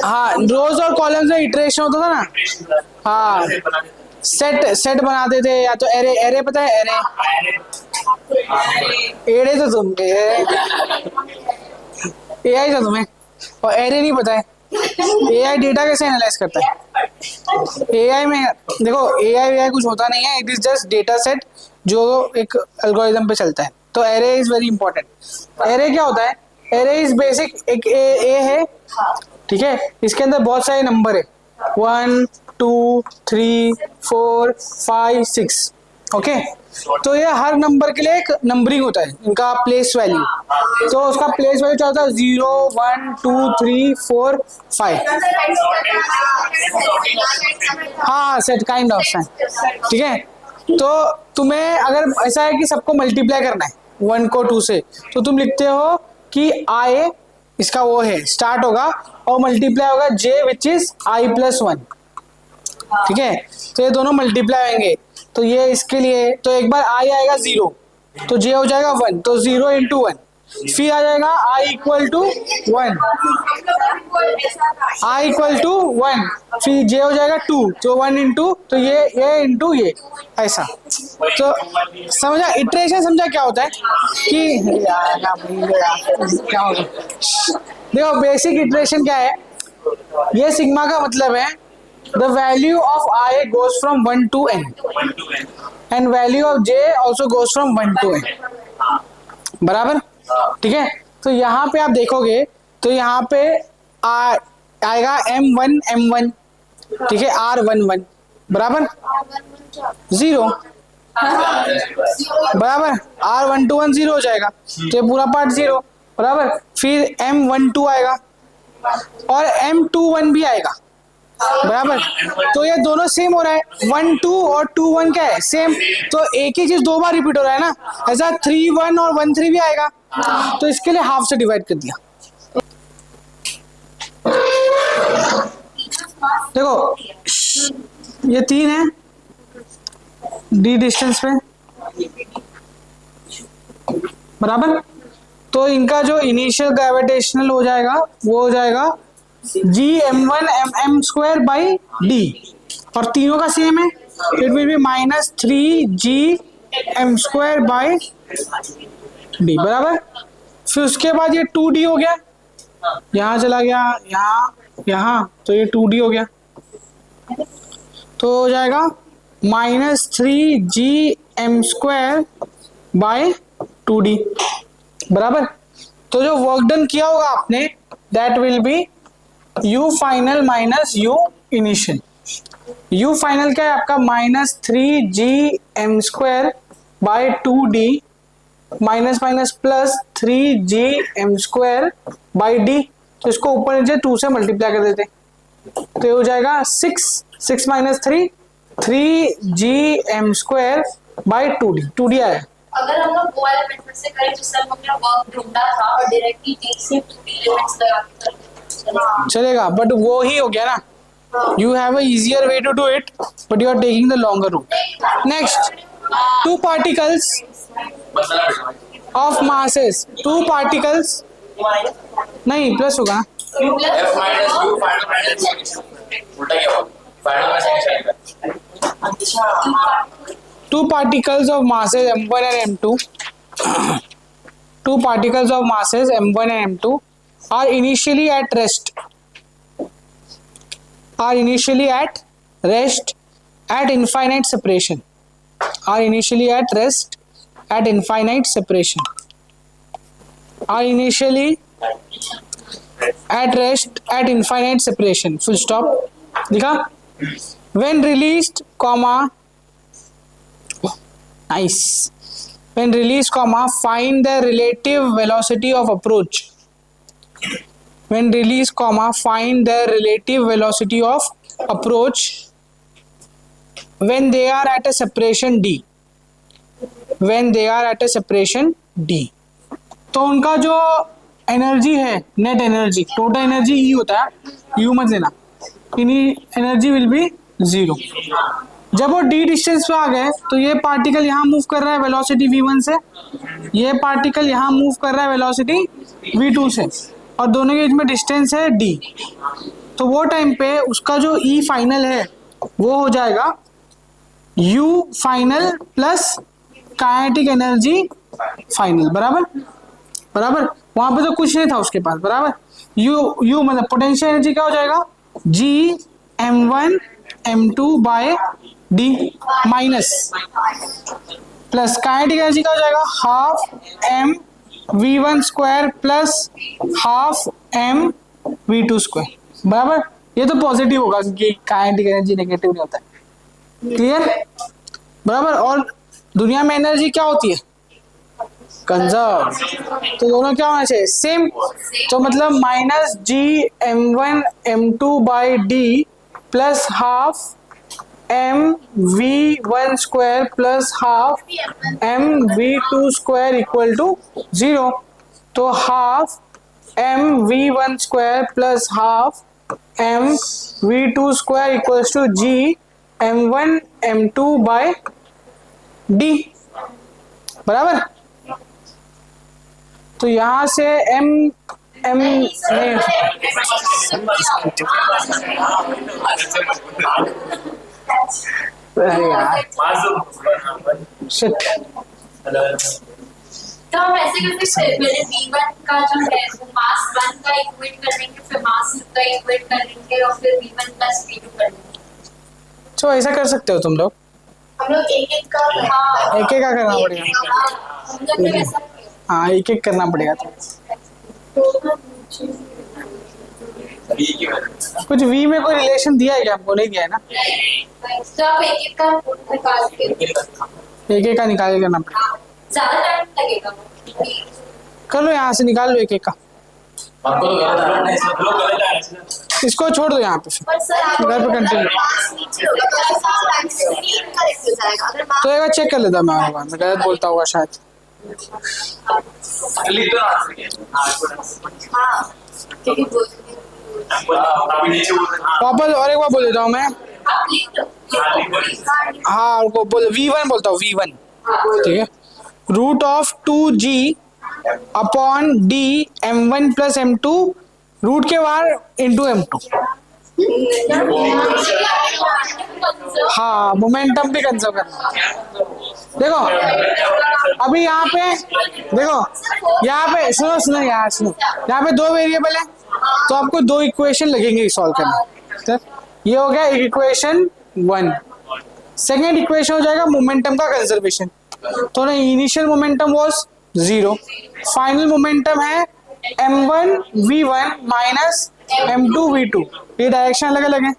हाँ रोज और कॉलम्स में इटरेशन होता था ना। हाँ सेट बनाते थे, या तो एरे, एरे पता है? एरे तो तुम एआई तो तुम्हें, और एरे नहीं पता है। एआई डेटा कैसे एनालाइज करता है? एआई में देखो, एआई कुछ होता नहीं है, it is just data set जो एक एल्गोरिथम पे चलता है। तो array is very important. Array क्या होता है? एरे इज बेसिक, एक ए है, ठीक है, इसके अंदर बहुत सारे नंबर है, 1 2 3 4 5 6, ओके। तो ये हर नंबर के लिए एक नंबरिंग होता है, इनका प्लेस वैल्यू। तो उसका प्लेस वैल्यू क्या होता है? 0 1 2 3 4 5। हाँ सेट काइंड ऑफ सेट, ठीक है। तो तुम्हें अगर ऐसा है कि सबको मल्टीप्लाई करना है 1 को 2 से, तो तुम लिखते हो कि I इसका वो है स्टार्ट होगा और मल्टीप्लाई होगा J विच इज I+1, ठीक है। तो ये दोनों मल्टीप्लाई होंगे, तो ये इसके लिए तो एक बार I आएगा 0, तो J हो जाएगा 1, तो 0 into 1, फिर आ जाएगा I equal to 1, I equal to 1, फिर J हो जाएगा 2, तो 1 इंटू, तो ये इंटू ये, ऐसा। तो समझा इटरेशन? समझा क्या होता है कि क्या होगा? देखो बेसिक इटरेशन क्या है, ये सिग्मा का मतलब है the value of I goes from 1 to n and value of J also goes from 1 to n, बराबर, ठीक है। तो यहाँ पे आप देखोगे तो यहाँ पे आएगा M1 ठीक है, R11 बराबर 0 बराबर, R121 0 हो जाएगा, तो ये पूरा पार्ट 0 बराबर। फिर M12 आएगा और M21 भी आएगा बराबर, तो ये दोनों सेम हो रहा है, 1 2 और 2 1 क्या है? सेम। तो एक ही चीज दो बार रिपीट हो रहा है ना, ऐसा 3 1 और 1 3 भी आएगा, तो इसके लिए हाफ से डिवाइड कर दिया। देखो ये 3 है d डिस्टेंस पे बराबर, तो इनका जो इनिशियल ग्रेविटेशनल हो जाएगा वो हो जाएगा Gm1 mm²/d, और तीनों का सेम है, इट विल बी -3Gm²/d बराबर। फिर उसके बाद ये 2d हो गया, यहाँ चला गया, यहाँ तो ये 2d हो गया, तो हो जाएगा -3Gm²/2d बराबर। तो जो वर्क डन किया होगा आपने that will B U final minus U initial. U final क्या है आपका? -3Gm²/2d minus minus plus 3Gm²/d, तो इसको ऊपर नीचे 2 से मल्टीप्लाई कर देते, तो ये हो जाएगा 6 माइनस 3 3Gm²/2d, 2d आया। अगर हम लोग वो वाले मेथड से करें जिससे हम अपना वर्क ढूंढा था और डायरेक्टली d से 2d लिमिट्स लगा के चलेगा, बट वो ही हो गया ना। You have a easier way to do it, but you are taking the longer route. Next, two particles. Of masses two particles, नहीं प्लस होगा F minus U final minus उल्टा क्या हुआ? Final में सेकंड आएगा। two particles of masses m1 and m2 two particles of masses m1 and m2 are initially at rest at infinite separation are initially at rest at infinite separation are initially at rest at infinite separation full stop लिखा when released comma nice when released comma find the relative velocity of approach when released comma find the relative velocity of approach when they are at a separation d when they are at a separation d तो उनका जो energy है net energy total energy E होता है you मत लेना energy will be 0 जब वो डी डिस्टेंस पे आ गए तो ये पार्टिकल यहाँ मूव कर रहा है वेलोसिटी v1 से ये पार्टिकल यहाँ मूव कर रहा है वेलोसिटी v2 से और दोनों के बीच में डिस्टेंस है d तो वो टाइम पे उसका जो ई फाइनल है वो हो जाएगा u final plus kinetic energy final बराबर वहां पे तो कुछ नहीं था उसके पास बराबर यू मतलब पोटेंशियल एनर्जी क्या हो जाएगा g m1 m2 by d minus plus kinetic energy क्या हो जाएगा half m v1 square plus half m v2 square बराबर ये तो पॉजिटिव होगा क्योंकि काइनेटिक एनर्जी नेगेटिव नहीं होता है क्लियर बराबर और दुनिया में एनर्जी क्या होती है कंजर्व तो दोनों क्या होना चाहिए सेम तो मतलब minus G m1 m2 by D plus half m v1 square plus half m v2 square equal to 0 तो half m v1 square plus half m v2 square equals to g m1 m2 by d बराबर तो यहां से m m shit तो हम ऐसे कर सकते हैं पहले v1 का जो है वो मास 1 का इक्वेट कर लेंगे फिर मास 2 का इक्वेट कर लेंगे और फिर v1 प्लस v2 कर लेंगे तो ऐसा कर सकते हो तुम लोग हम लोग एक-एक का एक-एक का करना पड़ेगा हम लोग ऐसा हाँ एक एक करना पड़ेगा कुछ v में कोई रिलेशन दिया है क्या हमको नहीं दिया है ना तो आप एक-एक का निकाल के एक एक का निकाल के करना पड़ेगा ज्यादा टाइम लगेगा कर लो यहाँ से निकाल लो एक एक का आपको तो गलत है इसमें लोग गलत है इसको छोड़ दो यहाँ पे फिर पर सर घर पे कंटिन्यू तो एक बार चेक कर लेता मैं गलत बोलता होगा शायद लिख दो आंसर के हां क्योंकि अभी नीचे वापस और एक बार बोल देता हूँ मैं आप लिख दो हाँ उनको बोल v1 बोलता हूँ v1 ठीक है root of 2g upon d m1 plus m2 root के बाहर इंटू m2 हाँ मोमेंटम भी कंजर्व करना देखो अभी यहाँ पे देखो यहाँ पे सुनो यहाँ पे दो वेरिएबल है तो आपको दो इक्वेशन लगेंगे सॉल्व करने तो ये हो गया एक इक्वेशन 1 सेकेंड इक्वेशन हो जाएगा मोमेंटम का कंजर्वेशन तो ना initial momentum was 0 final momentum है m1 v1 minus m2 v2 ये डायरेक्शन अलग अलग है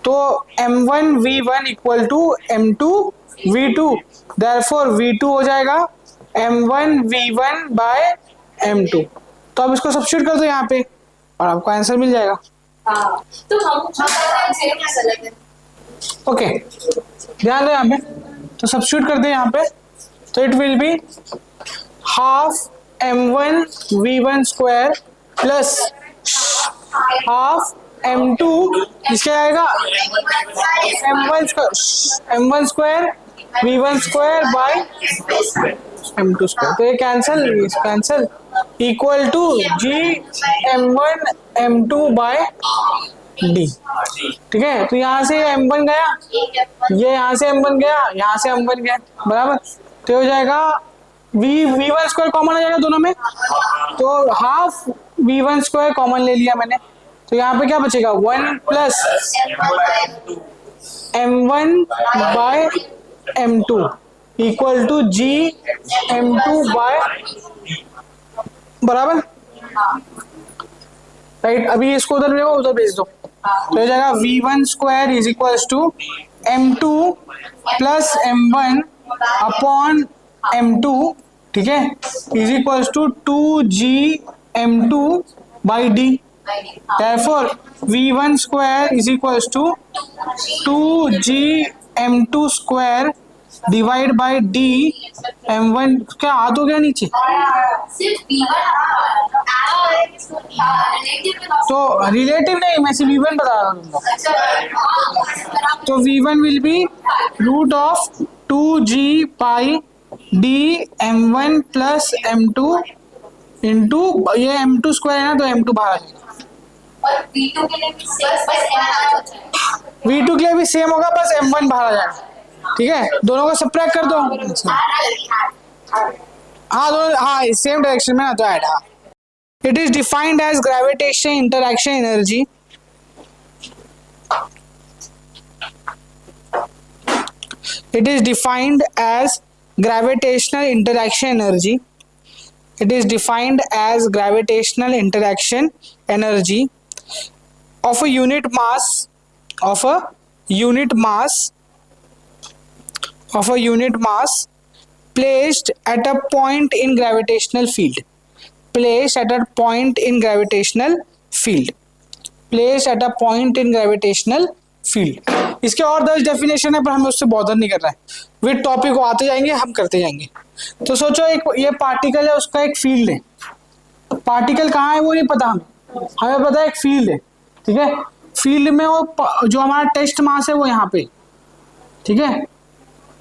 तो m1 v1 equal to m2 v2 therefore v2 हो जाएगा m1 v1 बाय m2 तो अब इसको सब्स्टिट्यूट कर दो यहाँ पे और आपको आंसर मिल जाएगा हां तो हम सेम ओके ध्यान दो यहाँ पे तो सब्स्टिट्यूट कर दे यहाँ पे तो it will be half m1 v1 square plus half m2 इसके आएगा m1 square v1 square by m2 square, तो ये cancel equal to G m1 m2 by D. ठीक है, तो यहाँ से m1 गया, ये यहाँ से m1 गया, यहाँ से m1 गया, बराबर। तो हो जाएगा v1 स्क्वायर कॉमन आ जाएगा दोनों में, तो हाफ v1 स्क्वायर कॉमन ले लिया मैंने, तो यहाँ पे क्या बचेगा 1 plus m1 by m2 equal to G m2 by, बराबर, राइट। अभी इसको उधर देखो, उधर भेज दो, तो हो जाएगा v1 square is equal to m2 plus m1 upon m2, ठीक है, is equal to 2g m2 by D. Therefore, v1 square is equals to 2g m2 square divide by d m1, क्या हाथ हो गया नीचे, सिर्फ तो रिलेटिव नहीं, मैं सिर्फ v1 बता रहा हूँ तुमको। तो v1 will be root of 2g by d m1 plus m2 into, ये m2 स्क्वायर है ना, तो m2 बाहर आ जाएगा। और V2 के लिए भी सेम, v2 के लिए भी सेम होगा, बस m1 बाहर आ जाएगा। ठीक है, दोनों को सब्ट्रैक्ट कर दो। हाँ दोनों, हाँ सेम डायरेक्शन में ना, तो ऐड। हाँ, it is defined as gravitation interaction energy. It is defined as gravitational interaction energy. It is defined as gravitational interaction energy of a unit mass, of a unit mass, of a unit mass placed at a point in gravitational field. Placed at a point in gravitational field. Placed at a point in gravitational field. इसके और 10 definition है, पर हमें उससे bother नहीं कर रहा है, विद टॉपिक को आते जाएंगे, हम करते जाएंगे। तो सोचो एक ये पार्टिकल है, उसका एक फील्ड है, पार्टिकल कहाँ है वो नहीं पता हमें, हमें पता है एक फील्ड है। ठीक है, फील्ड में वो जो हमारा टेस्ट मास है वो यहाँ पे, ठीक है,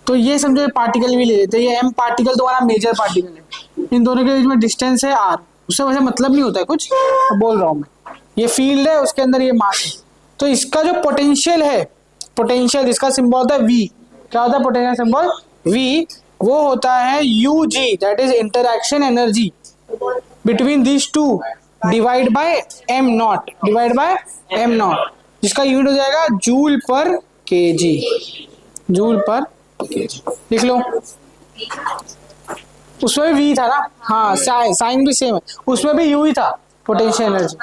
तो ये समझो पार्टिकल भी ले लेते हैं, ये m पार्टिकल तुम्हारा मेजर पार्टिकल है, इन दोनों के बीच में डिस्टेंस है r, उससे वैसे मतलब नहीं होता है कुछ, बोल रहा हूँ मैं, ये फील्ड है, उसके अंदर ये मास है, तो इसका जो पोटेंशियल है, पोटेंशियल जिसका सिंबल होता है v, क्या होता है पोटेंशियल सिंबल v, वो होता है ug, that is interaction energy between this two divide by m not, divide by m not, जिसका यूनिट हो जाएगा जूल पर kg, जूल पर kg। लिख लो, उसमें भी v था ना, हाँ साइन भी सेम है, उसमें भी u ही था पोटेंशियल एनर्जी।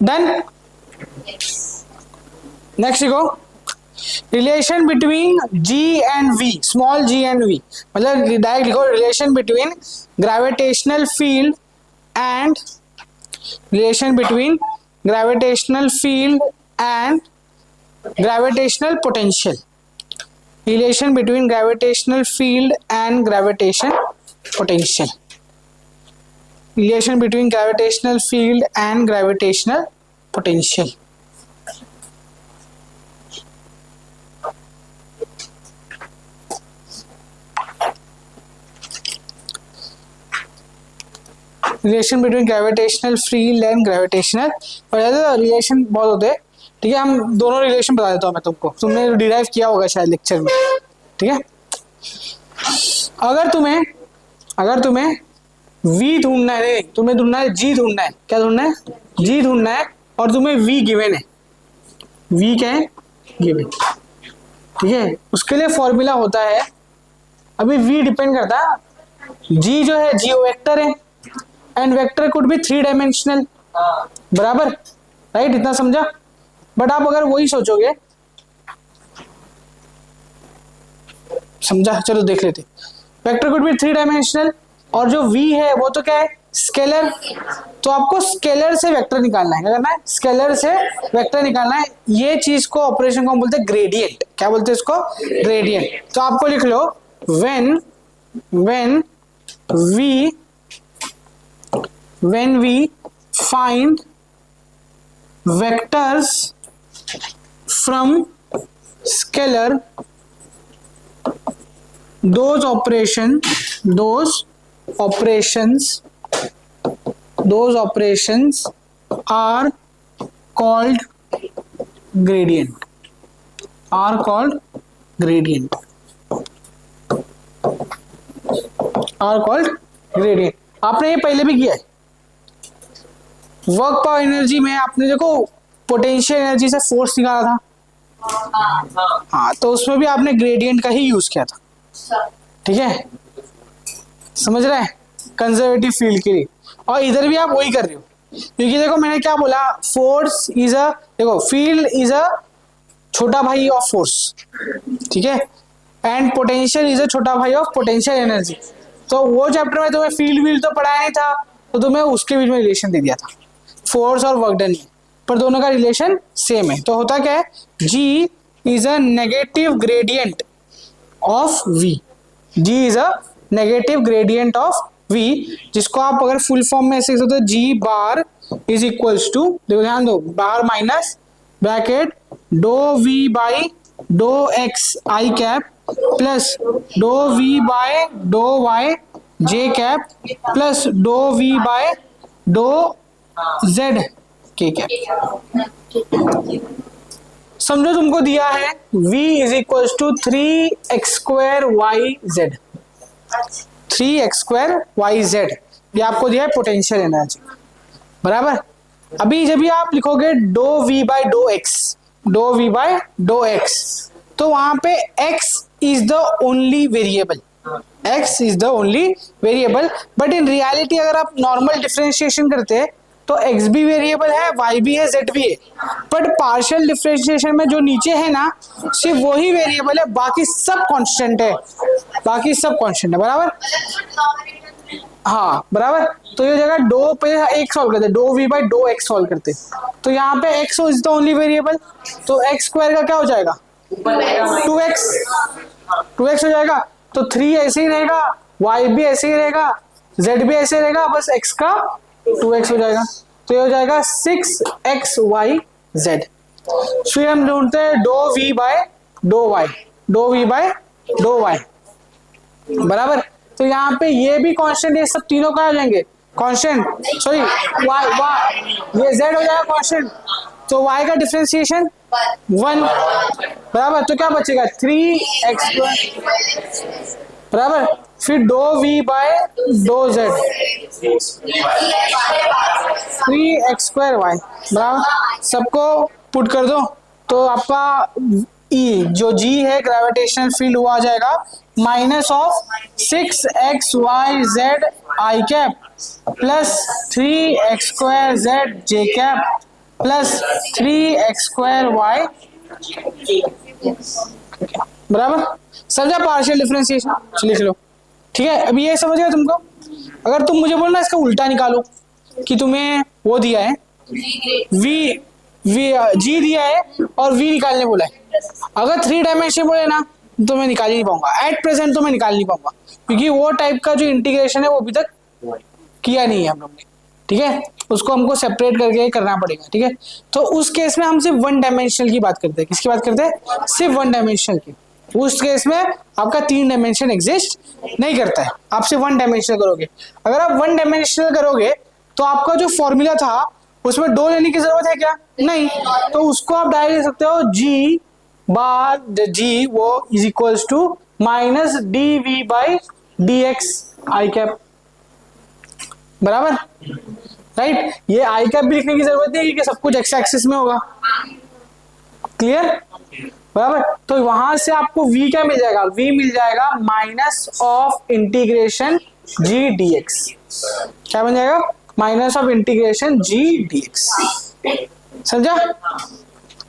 डन, नेक्स्ट देखो, relation between g and v, small g and v, मतलब डायरेक्ट लिखो, relation between gravitational field and, relation between gravitational field and gravitational potential, relation between gravitational field and gravitation potential, relation between gravitational field and gravitational potential. Relation between gravitational field and gravitational, और relation बहुत होते हैं। ठीक है, हम दोनों relation बता देता हूँ मैं तुमको, तुमने डिराइव किया होगा शायद लेक्चर में। ठीक है, अगर तुम्हें v ढूंढना है, तुम्हें ढूंढना है g ढूंढना है, क्या ढूंढना है, g ढूंढना है, और तुम्हें v गिवन है, v क्या है गिवन। ठीक है, उसके लिए फॉर्मूला होता है, अभी v डिपेंड करता है, g जो है g वेक्टर है, and vector could be 3 dimensional, बराबर, राइट, इतना समझा। बट आप अगर वही सोचोगे, समझा, चलो देख लेते, वेक्टर कुड बी 3 डायमेंशनल, और जो v है वो तो क्या है स्केलर, तो आपको स्केलर से वेक्टर निकालना है। क्या करना है? स्केलर से वेक्टर निकालना है। ये चीज को, ऑपरेशन को हम बोलते हैं ग्रेडियंट। क्या बोलते हैं इसको? ग्रेडियंट। तो आपको लिख लो when we find vectors from scalar, those operations are called gradient. आपने ये पहले भी किया है। वर्क पावर एनर्जी में आपने देखो पोटेंशियल एनर्जी से फोर्स निकाला था। हाँ, तो उसमें भी आपने ग्रेडियंट का ही यूज किया था। ठीक है, समझ रहे हैं? कंजर्वेटिव फील्ड के लिए। और इधर भी आप वही कर रहे हो, क्योंकि देखो मैंने क्या बोला, फोर्स इज अ, देखो फील्ड इज अ छोटा भाई ऑफ फोर्स, ठीक है, एंड पोटेंशियल इज अ छोटा भाई ऑफ पोटेंशियल एनर्जी। तो वो चैप्टर में तुम्हें फील्ड व्हील तो पढ़ाया नहीं था, तो तुम्हें उसके बीच में रिलेशन दे दिया था, फोर्स और वर्क डन, पर दोनों का रिलेशन सेम है। तो होता क्या है, G is a negative gradient of V। G is a negative gradient of V, जिसको आप अगर फुल फॉर्म में ऐसे लिख सकते हो, G bar is equals to, देखो ध्यान दो, बार माइनस ब्रैकेट डो V बाई डो X I कैप प्लस डो V बाय डो Y J कैप प्लस डो V बाय डो Z K कैप। समझो तुमको दिया है V is equals to 3x square Y Z, 3x square Y Z, ये आपको दिया है पोटेंशियल एनर्जी, बराबर। अभी जब भी आप लिखोगे डो V बाय डो एक्स, डो V बाय डो एक्स, तो वहां पे x is the only variable, x is the only variable. But in reality अगर आप नॉर्मल डिफरेंशिएशन करते हैं तो x भी वेरिएबल है, y भी है, z भी है, बट पार्शियल डिफरेंशिएशन में जो नीचे है ना, सिर्फ वही वेरिएबल है, बाकी सब कांस्टेंट है, बाकी सब कांस्टेंट है, बराबर। हाँ बराबर। तो ये जगह डो पे एक सॉल्व करते, डो V बाई डो x सॉल्व करते, तो यहाँ पे x is the only variable, तो x स्क्वायर का क्या हो जाएगा, 2x हो जाएगा। तो 3 ऐसे ही रहेगा, y भी ऐसे ही रहेगा, z भी ऐसे रहेगा, बस x का 2x हो जाएगा, तो ये हो जाएगा 6xyz। फिर हम ढूंढते हैं डो V बाय डो y, डो V बाय डो y, बराबर। तो यहाँ पे ये भी कांस्टेंट, ये सब तीनों क्या हो जाएंगे, कांस्टेंट, सॉरी y ये z हो जाएगा कांस्टेंट, तो y का डिफरेंशिएशन 1, बराबर। तो क्या बचेगा 3x बराबर, फिर डो V बाय डो z, 3x स्क्वायर y, बराबर। सबको पुट कर दो, तो आपका E जो G है ग्रेविटेशनल फील्ड, वो आ जाएगा minus of 6xyz I cap plus 3x square z j cap plus 3x square y, बराबर। समझा पार्शियल डिफरेंशिएशन, लिख लो, ठीक है। अभी ये समझ गया तुमको। अगर तुम मुझे बोलना इसका उल्टा निकालो, कि तुम्हें वो दिया है G दिया है और V निकालने बोला है, अगर 3 डायमेंशन बोले ना तो मैं निकाल ही नहीं पाऊंगा, एट प्रेजेंट तो मैं निकाल नहीं पाऊंगा, क्योंकि वो टाइप का जो इंटीग्रेशन है वो अभी तक किया नहीं है हम लोग ने, ठीक है, उसको हमको सेपरेट करके करना पड़ेगा, ठीक है। तो उस केस में हम सिर्फ 1 डायमेंशनल की बात करते हैं, किसकी बात करते हैं, सिर्फ 1 डायमेंशनल की। उस केस में आपका 3 डायमेंशन एग्जिस्ट नहीं करता है, आप सिर्फ 1 डायमेंशनल करोगे। अगर आप 1 डायमेंशनल करोगे तो आपका जो फॉर्मूला था उसमें डो लेने की जरूरत है क्या, नहीं, तो उसको आप डायरेक्ट ले सकते हो, G बार G वो is equals to minus dV by dx I cap, बराबर, राइट। ये I कैप भी लिखने की जरूरत नहीं है क्योंकि सब कुछ x एक्सिस में होगा, क्लियर, बराबर। तो वहां से आपको V क्या मिल जाएगा, V मिल जाएगा minus of integration G dx, क्या बन जाएगा, minus of integration G dx, समझा।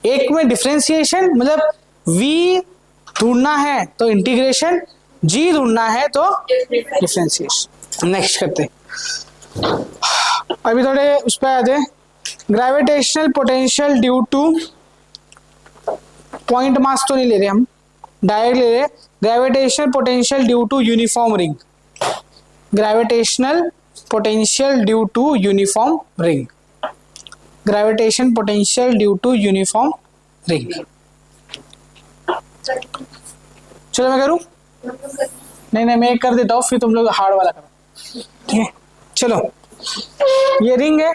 एक में डिफरेंशिएशन मतलब V ढूंढना है तो इंटीग्रेशन, G ढूंढना है तो डिफरेंशिएशन। नेक्स्ट करते हैं, अभी थोड़े उस पर आते हैं। Gravitational potential due to, point mass तो नहीं ले रहे हम, डायरेक्ट ले रहे। Gravitational potential due to uniform ring, gravitational potential due to uniform ring, gravitation potential due to uniform ring. चलो मैं करूं? नहीं नहीं, मैं एक कर देता हूँ, फिर तुम लोग हार्ड वाला करो, ठीक है? चलो, ये रिंग है,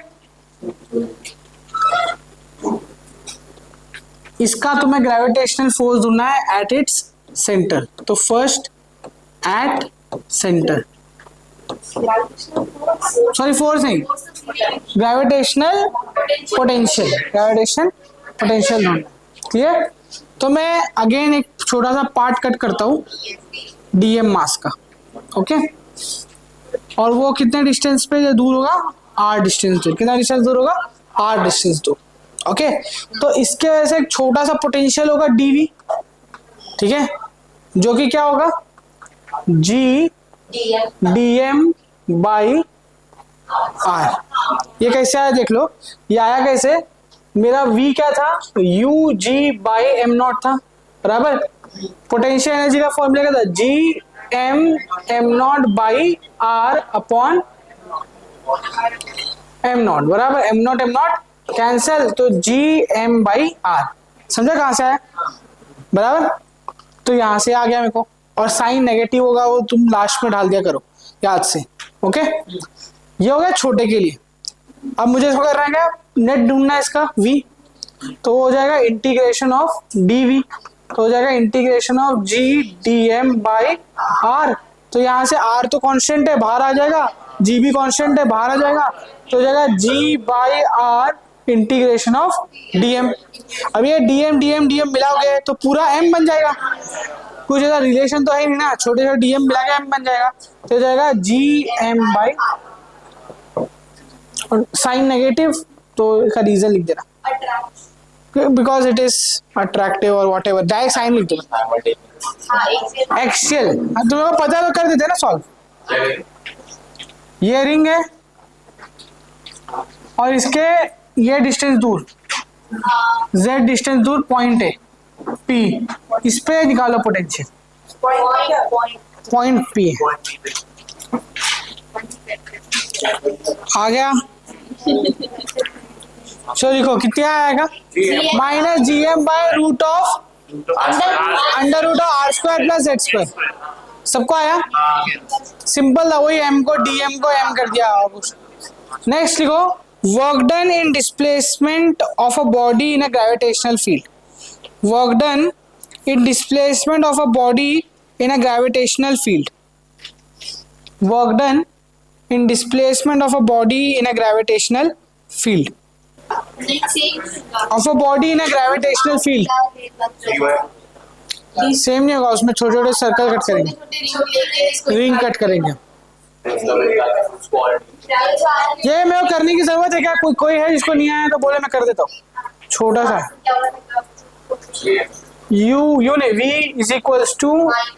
इसका तुम्हें ग्रेविटेशनल फोर्स ढूंढना है एट इट्स सेंटर। तो first at centre, sorry force नहीं, ग्रेविटेशनल पोटेंशियल, ग्रेविटेशन पोटेंशियल ढूंढना, क्लियर? तो मैं अगेन एक छोटा सा पार्ट कट करता हूँ डीएम मास का, ओके? और वो कितने डिस्टेंस पे दूर होगा? आर डिस्टेंस दूर। कितना डिस्टेंस दूर होगा? आर डिस्टेंस दूर, ओके? तो इसके वजह से एक छोटा सा पोटेंशियल होगा डीवी, ठीक है, जो कि क्या होगा? जी डीएम बाई आर। ये कैसे आया देख लो, ये आया कैसे? मेरा V क्या था? U G by M not था, बराबर? पोटेंशियल एनर्जी का फॉर्मूला क्या था? G M not by R upon M not, बराबर? एम नॉट कैंसल, तो जी एम बाई आर। समझा कहां से आया? बराबर? तो यहां से आ गया मेरे को। और साइन नेगेटिव होगा वो तुम लास्ट में डाल दिया करो याद से, ओके? ये हो गया छोटे के लिए। अब मुझे इसको करना है क्या? नेट ढूंढना है इसका v, तो हो जाएगा इंटीग्रेशन ऑफ dv, तो हो जाएगा integration of g dm by r। तो यहाँ से r तो कांस्टेंट है, बाहर आ जाएगा, g भी कांस्टेंट है, बाहर आ जाएगा, तो हो जाएगा g by r integration of dm। अब ये dm मिलाओगे तो पूरा m बन जाएगा, कुछ ऐसा रिलेशन तो है नहीं ना, छोटे छोटे dm मिला के m बन जाएगा, तो हो जाएगा gm बाई, साइन नेगेटिव तो इसका रीजन लिख देना, बिकॉज इट इज अट्रैक्टिव और वॉट एवर, डायरेक्ट साइन लिख देना। एक्सियल तुम्हें पता तो कर देते ना सॉल्व। ये रिंग है और इसके ये डिस्टेंस दूर, z डिस्टेंस दूर पॉइंट है p, इस पे निकालो पोटेंशियल, पॉइंट p आ गया। चलो लिखो कितना आएगा? Minus G M by root of under root of R square plus Z square. सबको आया? सिंपल था, वही m को dm को m कर दिया। नेक्स्ट लिखो, work done in displacement of a body in a gravitational field, work done in displacement of a body in a gravitational field, work done in displacement of a body in a gravitational field, of a body in a gravitational field। Same नहीं होगा, उसमें छोटे छोटे circle cut करेंगे, ring cut करेंगे। ये मेरे को करने की जरूरत है क्या? कोई है जिसको नहीं आया तो बोले, मैं कर देता हूँ, छोटा सा है। u ने v is equals to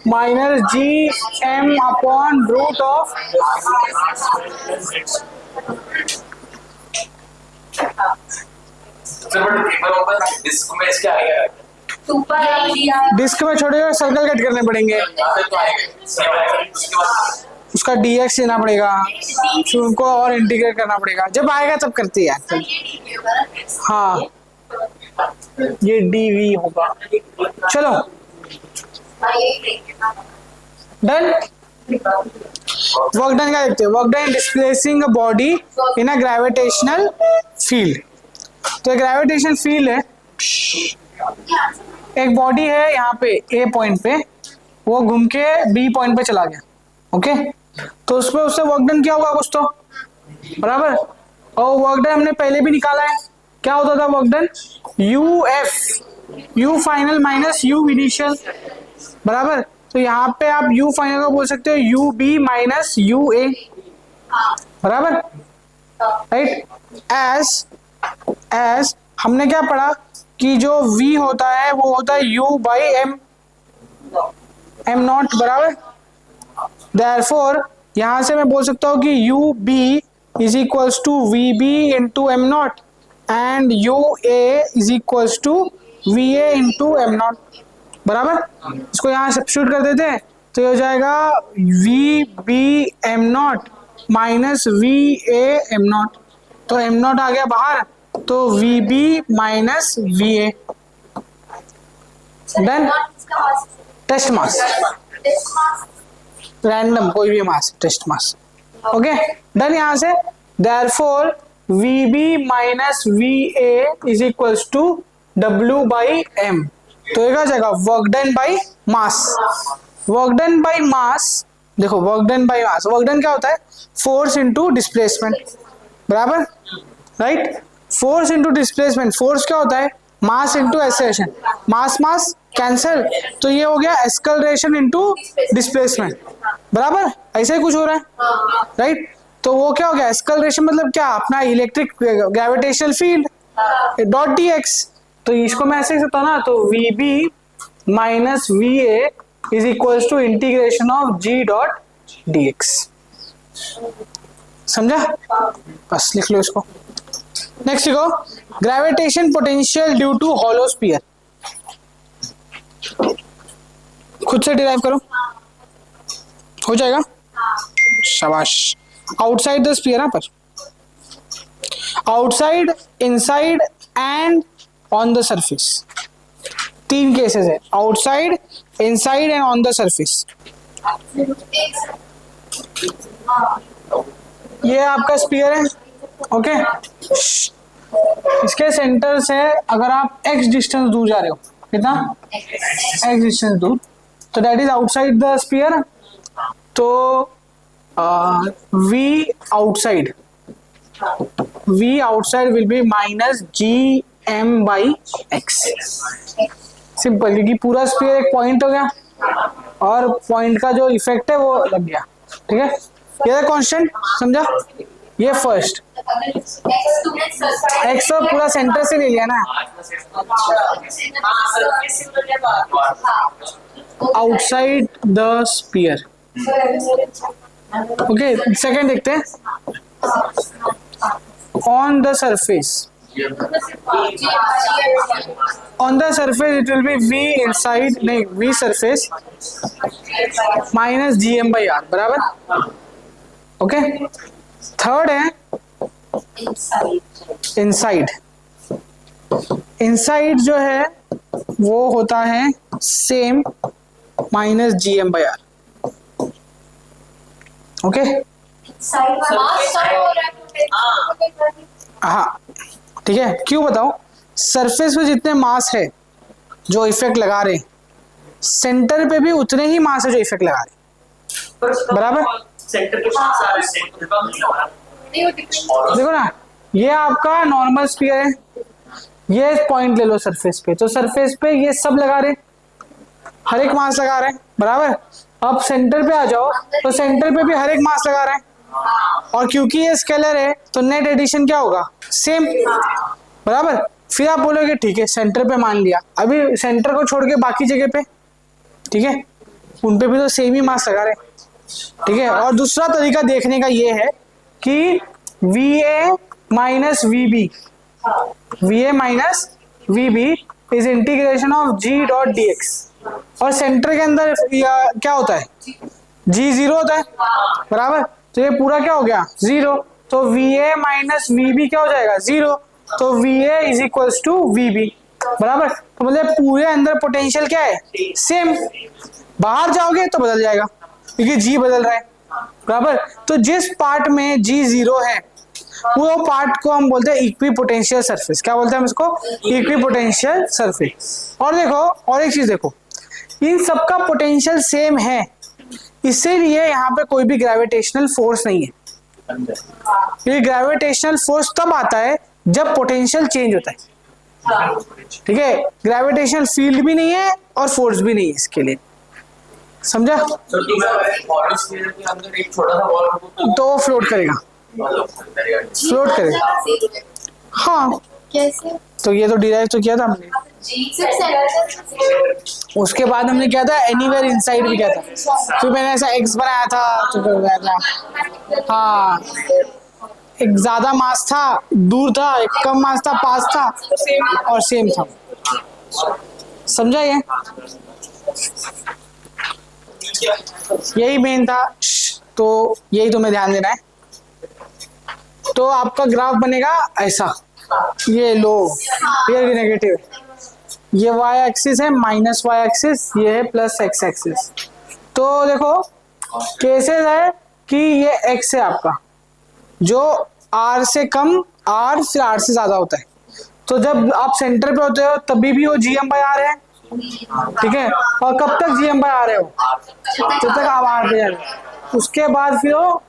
minus G M upon root of, disc में छोटे छोटे सर्कल कट करने पड़ेंगे, उसका dx लेना पड़ेगा, फिर उनको और इंटीग्रेट करना पड़ेगा, जब आएगा तब करते हैं। हाँ ये dv होगा। चलो डन। वर्क डन क्या देखते हैं? Work done displacing a body in a gravitational field. तो ग्रेविटेशनल फील्ड है, एक बॉडी है यहाँ पे ए पॉइंट पे, वो घूम के बी पॉइंट पे चला गया, ओके? तो उसमें उससे वर्क डन क्या होगा कुछ तो, बराबर? और वर्क डन हमने पहले भी निकाला है, क्या होता था work done? U F, you final minus you initial, बराबर? तो यहाँ पे आप यू फाइनल को बोल सकते हो you B minus U A, बराबर? राइट? एज हमने क्या पढ़ा कि जो v होता है वो होता है u बाई एम नॉट, बराबर? देयरफॉर यहां से मैं बोल सकता हूँ कि u b is equals to V B into M not and U A is equals to V A into M not, बराबर। इसको यहाँ सब्स्टिट्यूट कर देते हैं तो ये हो जाएगा V B M not minus V A M not, तो एम नॉट आ गया बाहर, तो V B minus V A. Done. Test mass, random कोई भी mass, test mass. Okay done. यहाँ से therefore V B minus V A is equals to W by M, तो ये क्या हो जाएगा work done by mass. Work done by mass, देखो work done by mass, work done क्या होता है फोर्स इनटू डिस्प्लेसमेंट, बराबर right. Force into displacement, force क्या होता है मास इनटू एक्सेलरेशन, मास मास कैंसिल, तो ये हो गया एक्सेलरेशन इनटू डिस्प्लेसमेंट, बराबर ऐसा ही कुछ हो रहा है राइट। तो वो क्या हो गया एक्सेलरेशन मतलब क्या अपना electric gravitational field dot D X, तो इसको मैं ऐसे सकता हूँ ना, तो V B minus V A is equals to integration of G dot D X, समझा, बस लिख लो इसको। नेक्स्ट लिखो gravitation potential due to hollow sphere, खुद से डिराइव करो, हो जाएगा, शाबाश। आउटसाइड द स्फीयर, यहाँ पर outside, inside and on the surface, तीन केसेस है, outside, inside and on the surface. ये आपका स्फीयर है, ओके। इसके सेंटर से अगर आप x डिस्टेंस दूर जा रहे हो, कितना x डिस्टेंस दूर, तो that is outside the sphere, तो v outside will be minus gm by x, simple, क्योंकि पूरा स्फीयर एक पॉइंट हो गया और पॉइंट का जो इफेक्ट है वो लग गया, ठीक है। ये कांस्टेंट, समझा, ये फर्स्ट x तो पूरा सेंटर से ले लिया ना, outside the sphere, okay. Second देखते हैं, on the surface, on the surface it will be v inside, नहीं v surface minus gm by r, बराबर, ओके। थर्ड है इनसाइड, इनसाइड जो है वो होता है same minus gm by r, okay. हाँ ठीक है, क्यों बताओ, सरफेस पे जितने मास है जो इफेक्ट लगा रहे, सेंटर पे भी उतने ही मास है जो इफेक्ट लगा रहे, बराबर। सेंटर के पास आ रहे हैं, देखो ना, ये आपका नॉर्मल स्फीयर है, ये पॉइंट ले लो सरफेस पे, तो सरफेस पे ये सब लगा रहे, हर एक मास लगा रहे हैं, बराबर। अब सेंटर पे आ जाओ तो सेंटर पे भी हर एक मास लगा रहे हैं, और क्योंकि ये स्केलर है तो नेट एडिशन क्या होगा, सेम, बराबर। फिर आप बोलोगे ठीक है सेंटर पे मान लिया, अभी सेंटर को छोड़ के बाकी जगह पे, ठीक है, उन पे भी तो सेम ही मास लगा रहे, ठीक है। और दूसरा तरीका देखने का ये है कि V A minus V B, V A minus V B is integration of G dot D X, और सेंटर के अंदर क्या होता है, जी जीरो होता है, बराबर। तो ये पूरा क्या हो गया जीरो, तो V A minus V B क्या हो जाएगा जीरो, तो V A is equals to V B, बराबर। तो मतलब पूरे अंदर पोटेंशियल क्या है सेम, बाहर जाओगे तो बदल जाएगा क्योंकि जी बदल रहा है, बराबर। तो जिस पार्ट में जी जीरो है वो पार्ट को हम बोलते हैं इक्विपोटेंशियल सरफेस, क्या बोलते हैं हम इसको, इक्विपोटेंशियल सरफेस। और देखो और एक चीज देखो, इन सबका पोटेंशियल सेम है, इसीलिए यहाँ पे कोई भी ग्रेविटेशनल फोर्स नहीं है। ये ग्रेविटेशनल फोर्स तब आता है जब पोटेंशियल चेंज होता है, ठीक है। ग्रेविटेशनल फील्ड भी नहीं है और फोर्स भी नहीं है इसके लिए, समझा। तो फ्लोट करेगा, फ्लोट करेगा, हाँ कैसे? तो ये तो डिराइव तो किया था हमने, उसके बाद हमने किया था एनीवेयर इनसाइड भी किया था, फिर मैंने ऐसा एक्स बनाया था तो फिर गया था, हाँ एक ज्यादा मास था, दूर था, एक कम मास था, पास था और सेम था। समझा ये? यही मेन था। तो यही तुम्हें ध्यान देना है। तो आपका ग्राफ बनेगा ऐसा, ये लो, ये नेगेटिव, ये y एक्सिस है, माइनस y एक्सिस, ये है प्लस x एक्सिस। तो देखो केसेस है कि ये x है आपका, जो r से कम, r फिर r से ज्यादा होता है। तो जब आप सेंटर पे होते हो तभी भी वो gm/r है, ठीक है। और कब तक gm/r है वो? जब तक आप r पे जा रहे हो। उसके बाद फिर वो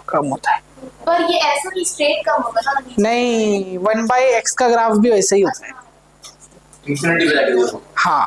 कम होता है। पर ये ऐसा नहीं स्ट्रेट कम होगा ना? नहीं, 1/x का ग्राफ भी वैसे ही होता है। इंफिनिटी पे जाके देखो। हाँ,